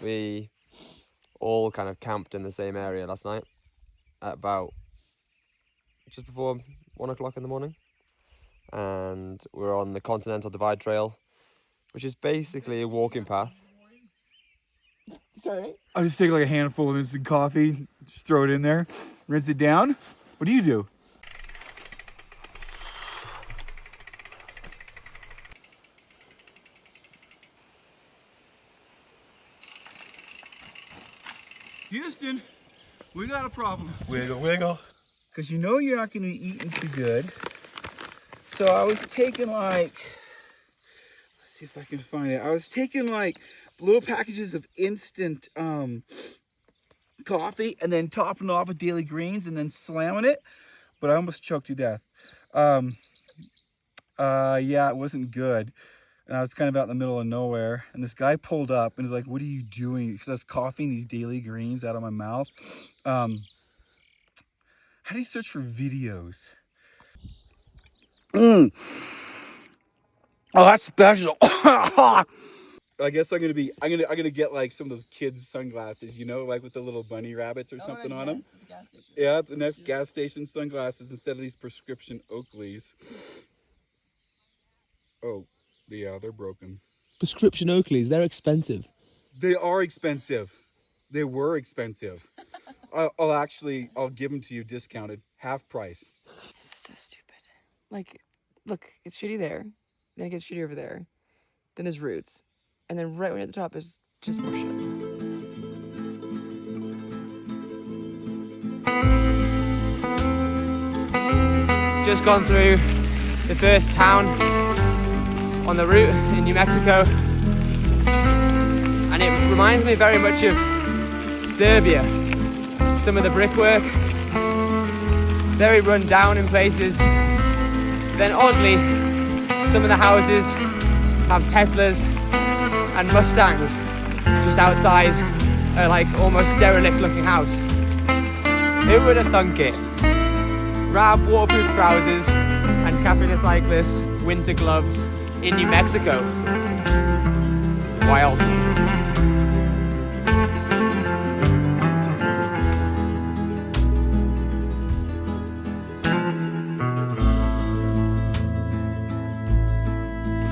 We all kind of camped in the same area last night at about just before 1 o'clock in the morning. And we're on the Continental Divide Trail, which is basically a walking path. Sorry. I'll just take like a handful of instant coffee, just throw it in there, rinse it down. What do you do? Houston, we got a problem. Wiggle, wiggle. Because you know you're not going to be eating too good. So I was taking like, let's see if I can find it. I was taking like little packages of instant coffee and then topping it off with daily greens and then slamming it. But I almost choked to death. Yeah, it wasn't good. And I was kind of out in the middle of nowhere. And this guy pulled up and was like, what are you doing? Because I was coughing these daily greens out of my mouth. How do you search for videos? Oh, that's special. I guess I'm gonna get like some of those kids' sunglasses, you know, like with the little bunny rabbits or something on them. Yeah, the next gas station sunglasses instead of these prescription Oakleys. Oh, yeah, they're broken. Prescription Oakleys, they're expensive. They are expensive. They were expensive. I'll give them to you discounted, half price. This is so stupid. Like, look, it's shitty there, then it gets shitty over there, then there's roots, and then right when you're at the top is just more shit. Just gone through the first town on the route in New Mexico, and it reminds me very much of Serbia. Some of the brickwork, very run down in places. Then oddly, some of the houses have Teslas and Mustangs just outside a like almost derelict looking house. Who would have thunk it? Rab waterproof trousers and Café Du Cycliste winter gloves in New Mexico. Wild.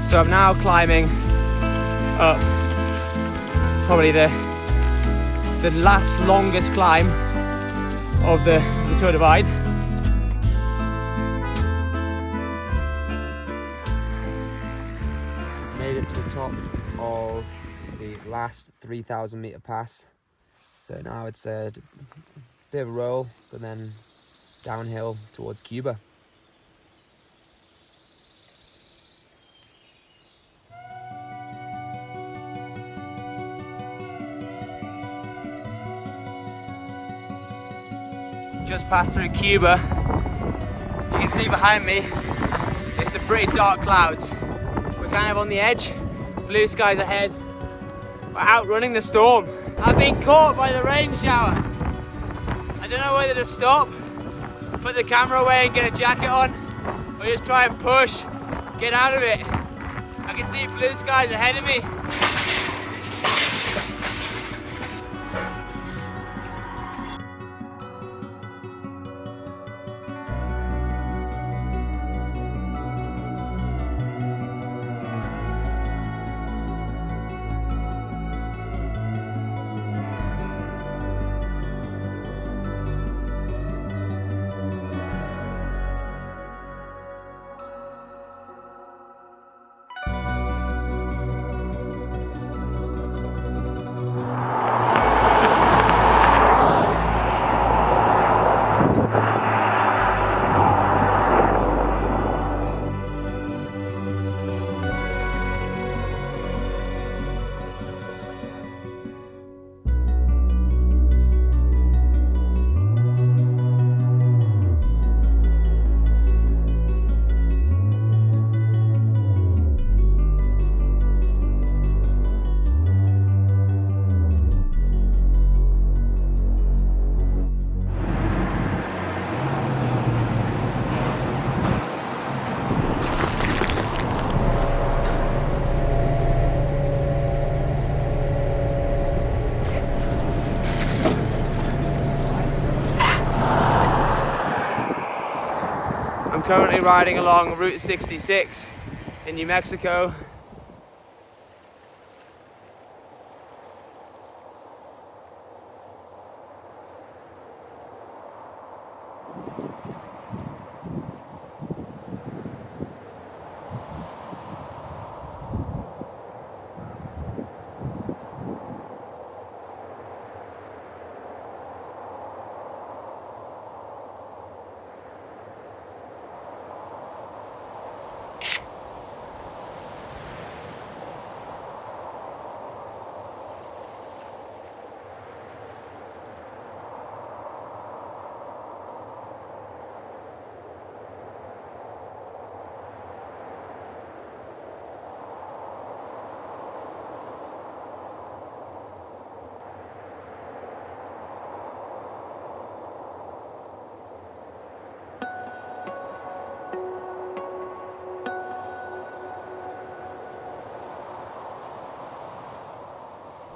So I'm now climbing up probably the last longest climb of the Tour Divide. Made it to the top of the last 3,000 meter pass. So now it's a bit of a roll, but then downhill towards Cuba. Just passed through Cuba. If you can see behind me, it's some pretty dark clouds. We're kind of on the edge. Blue skies ahead. We're outrunning the storm. I've been caught by the rain shower. I don't know whether to stop, put the camera away and get a jacket on, or just try and push, get out of it. I can see blue skies ahead of me. currently riding along Route 66 in New Mexico.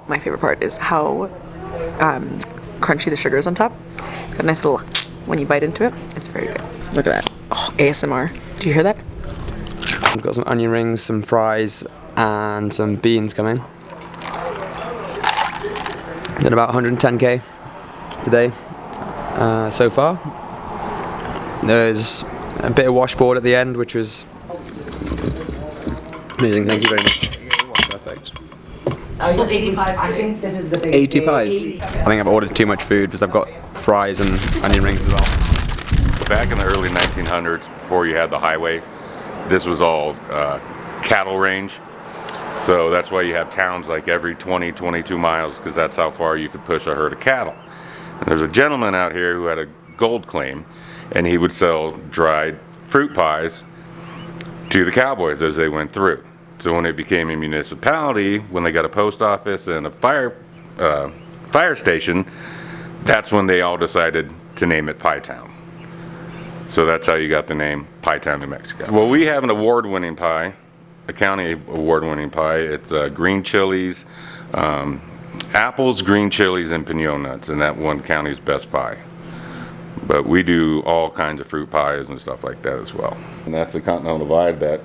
My favorite part is how crunchy the sugar is on top. It's got a nice little, when you bite into it, it's very good. Look at that. Oh, ASMR. Do you hear that? I've got some onion rings, some fries, and some beans coming. Done about 110k today so far. There's a bit of washboard at the end, which was amazing. Thank you very much. Perfect. I think this is the biggest 80 pies. 80. I think I've ordered too much food because I've got fries and onion rings as well. Back in the early 1900s, before you had the highway, this was all cattle range. So that's why you have towns like every 20, 22 miles, because that's how far you could push a herd of cattle. And there's a gentleman out here who had a gold claim, and he would sell dried fruit pies to the cowboys as they went through. So when it became a municipality, when they got a post office and a fire station, that's when they all decided to name it Pitown. So that's how you got the name Pitown, New Mexico. Well, we have an award-winning pie, a county award-winning pie. It's green chilies, apples, green chilies, and pinon nuts, and that one county's best pie. But we do all kinds of fruit pies and stuff like that as well. And that's the Continental Divide, that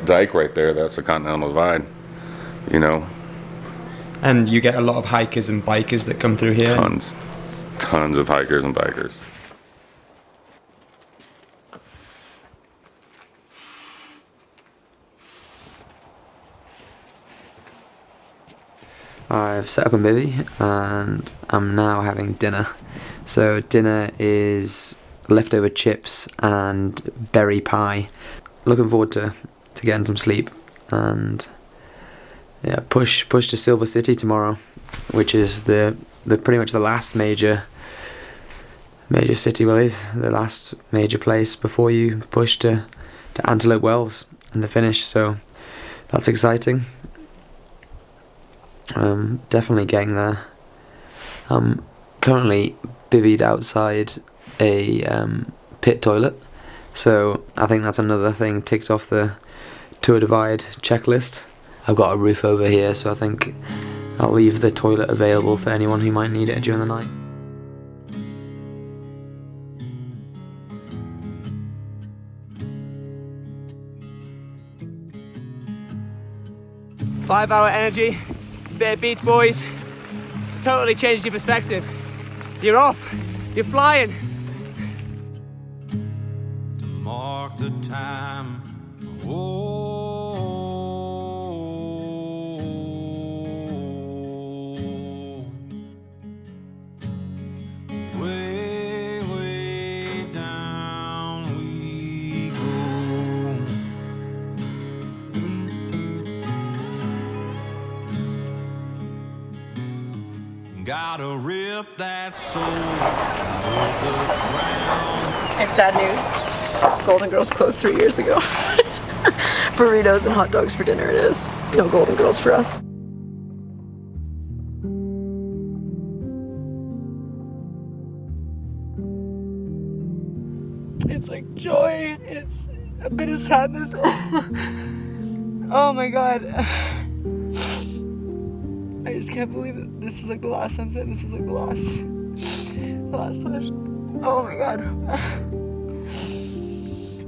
dike right there, that's the Continental Divide, you know. And you get a lot of hikers and bikers that come through here? Tons of hikers and bikers. I've set up a bivvy and I'm now having dinner. So dinner is leftover chips and berry pie. Looking forward to getting some sleep and yeah, push to Silver City tomorrow, which is the pretty much the last major city, well, the last major place before you push to Antelope Wells and the finish. So that's exciting. Definitely getting there. I'm currently bivvied outside a pit toilet, so I think that's another thing ticked off the Tour Divide checklist. I've got a roof over here, so I think I'll leave the toilet available for anyone who might need it during the night. Five-hour energy, bit of Beach Boys, totally changed your perspective. You're off, you're flying. To mark the time, way, way down we go. Gotta rip that soul out of the ground. I have sad news. Golden Girls closed 3 years ago. Burritos and hot dogs for dinner it is. No Golden Girls for us. It's like joy. It's a bit of sadness. Oh my god. I just can't believe that this is like the last sunset and this is like the last push. Oh my god.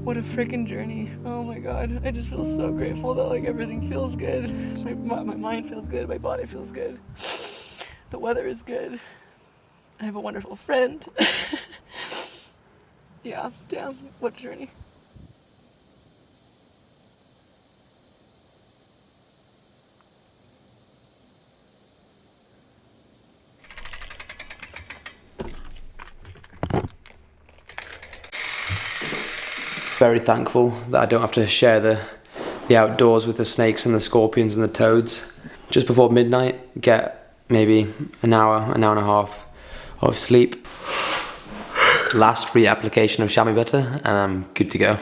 What a freaking journey. Oh my god. I just feel so grateful that like everything feels good. My mind feels good, my body feels good. The weather is good. I have a wonderful friend. Yeah, damn, what a journey. Very thankful that I don't have to share the outdoors with the snakes and the scorpions and the toads. Just before midnight, get maybe an hour and a half of sleep. Last reapplication of Chamois Butt'r and I'm good to go.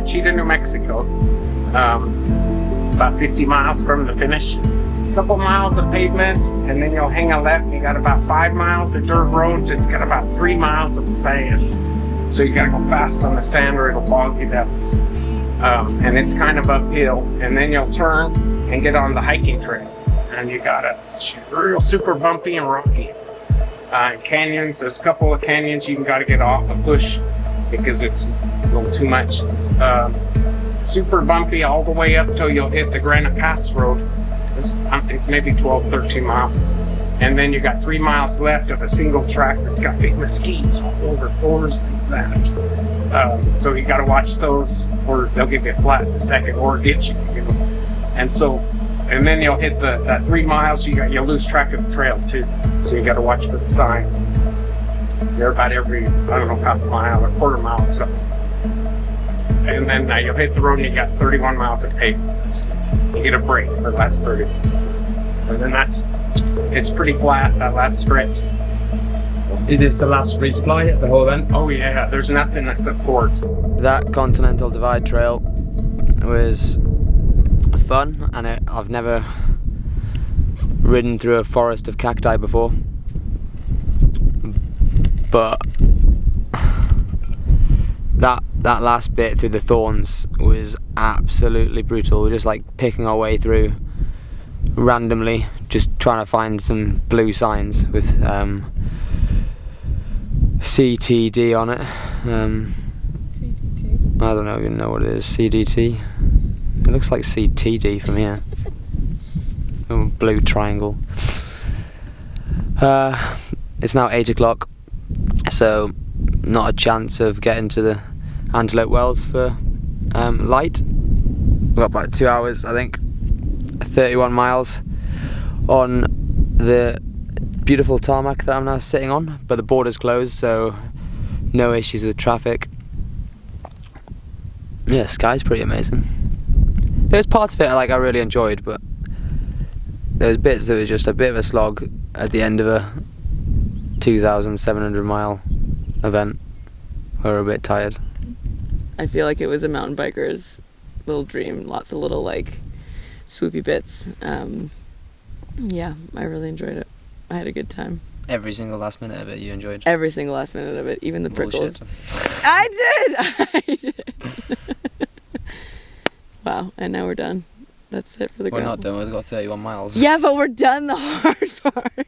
Cheetah, New Mexico, about 50 miles from the finish. A couple miles of pavement, and then you'll hang a left. You got about 5 miles of dirt roads. It's got about 3 miles of sand. So you gotta go fast on the sand or it'll bog you down. And it's kind of uphill. And then you'll turn and get on the hiking trail. And you got a real super bumpy and rocky. Canyons, there's a couple of canyons you gotta get off and push because it's a little too much. Super bumpy all the way up till you'll hit the Granite Pass Road. It's maybe 12, 13 miles. And then you got 3 miles left of a single track that's got big mesquites all over, thorns like that. So you gotta watch those or they'll give you a flat in a second or get you, you know. And then you'll hit that 3 miles, you'll lose track of the trail too. So you gotta watch for the sign. They're about every, I don't know, half a mile or quarter mile or something. And then you'll hit the road and you got 31 miles of pace. You get a break for the last 30 minutes. And then it's pretty flat, that last stretch. Is this the last resupply of the whole event? Oh yeah, there's nothing at the port. That Continental Divide Trail was fun, and I've never ridden through a forest of cacti before. But that last bit through the thorns was absolutely brutal. We're just like picking our way through randomly, just trying to find some blue signs with CTD on it. I don't even know what it is. CDT. It looks like CTD from here. A blue triangle. It's now 8 o'clock, so not a chance of getting to the Antelope Wells for light. We've got about 2 hours, I think. 31 miles on the beautiful tarmac that I'm now sitting on, but the border's closed, so no issues with traffic. Yeah, the sky's pretty amazing. There's parts of it I really enjoyed, but there was bits that was just a bit of a slog at the end of a 2,700 mile event. We were a bit tired. I feel like it was a mountain biker's little dream. Lots of little like swoopy bits. Yeah, I really enjoyed it. I had a good time. Every single last minute of it you enjoyed? Every single last minute of it, even the prickles. Bullshit. I did! Wow, and now we're done. That's it for the We're gravel. not done, we've got 31 miles. Yeah, but we're done the hard part.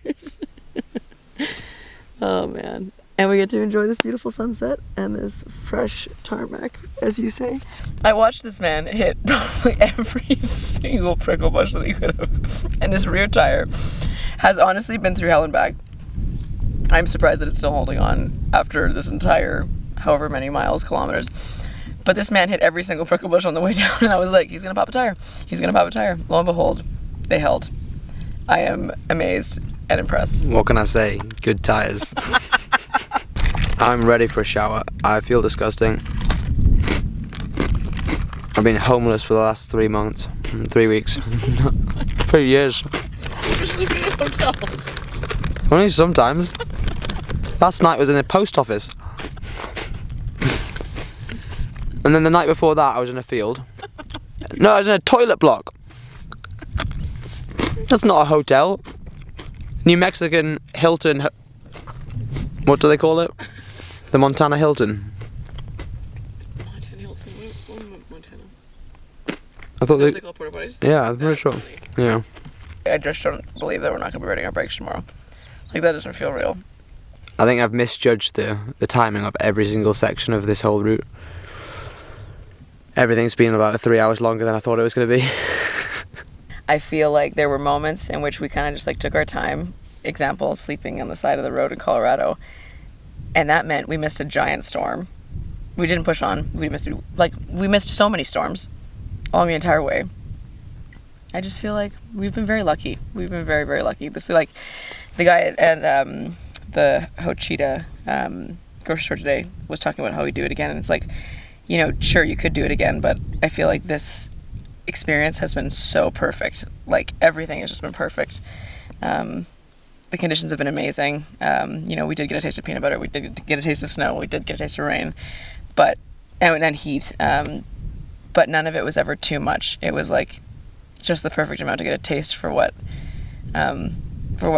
Oh man. And we get to enjoy this beautiful sunset and this fresh tarmac, as you say. I watched this man hit probably every single prickle bush that he could have. And his rear tire has honestly been through hell and back. I'm surprised that it's still holding on after this entire however many miles, kilometers. But this man hit every single prickle bush on the way down, and I was like, he's gonna pop a tire. He's gonna pop a tire. Lo and behold, they held. I am amazed and impressed. What can I say? Good tires. I'm ready for a shower. I feel disgusting. I've been homeless for the last 3 months, 3 weeks, 3 years. Only sometimes. Last night was in a post office. And then the night before that I was in a field. No, I was in a toilet block. That's not a hotel. New Mexican Hilton. What do they call it? The Montana Hilton. Montana Hilton? What Montana? I thought they call porta potties? Yeah, I'm pretty sure. Yeah. I just don't believe that we're not going to be riding our bikes tomorrow. Like, that doesn't feel real. I think I've misjudged the timing of every single section of this whole route. Everything's been about 3 hours longer than I thought it was going to be. I feel like there were moments in which we kind of just like took our time. Example, sleeping on the side of the road in Colorado. And that meant we missed a giant storm. We didn't push on. We missed so many storms along the entire way. I just feel like we've been very lucky. We've been very, very lucky. This is like the guy at the Hochita grocery store today was talking about how we do it again. And it's like, you know, sure, you could do it again, but I feel like this experience has been so perfect. Like, everything has just been perfect. The conditions have been amazing. You know, we did get a taste of peanut butter. We did get a taste of snow. We did get a taste of rain, and heat. But none of it was ever too much. It was like just the perfect amount to get a taste for what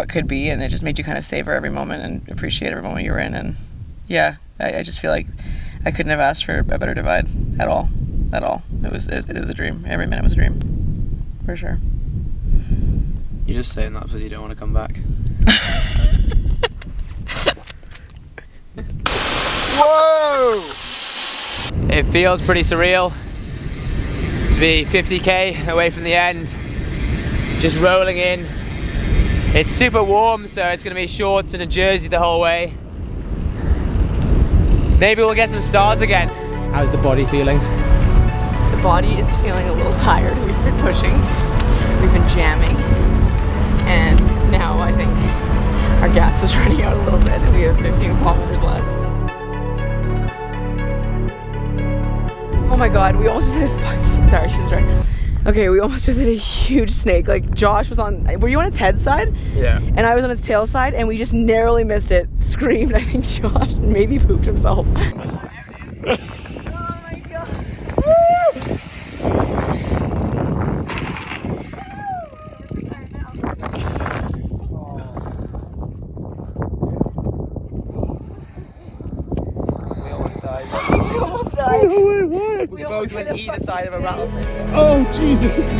could be, and it just made you kind of savor every moment and appreciate every moment you were in. And yeah, I just feel like I couldn't have asked for a better divide at all. It was a dream. Every minute was a dream, for sure. You're just saying that because you don't want to come back. Whoa! It feels pretty surreal to be 50k away from the end, just rolling in. It's super warm, so it's going to be shorts and a jersey the whole way. Maybe we'll get some stars again. How's the body feeling? The body is feeling a little tired. We've been pushing, we've been jamming, and now I think our gas is running out a little bit. We have 15 kilometers left. Oh my god, we almost just hit sorry. Okay, we almost just hit a huge snake. Like, Josh was on, were you on its head side? Yeah. And I was on its tail side, and we just narrowly missed it. Screamed. I think Josh maybe pooped himself. We both went either side of a rattlesnake. Oh, Jesus.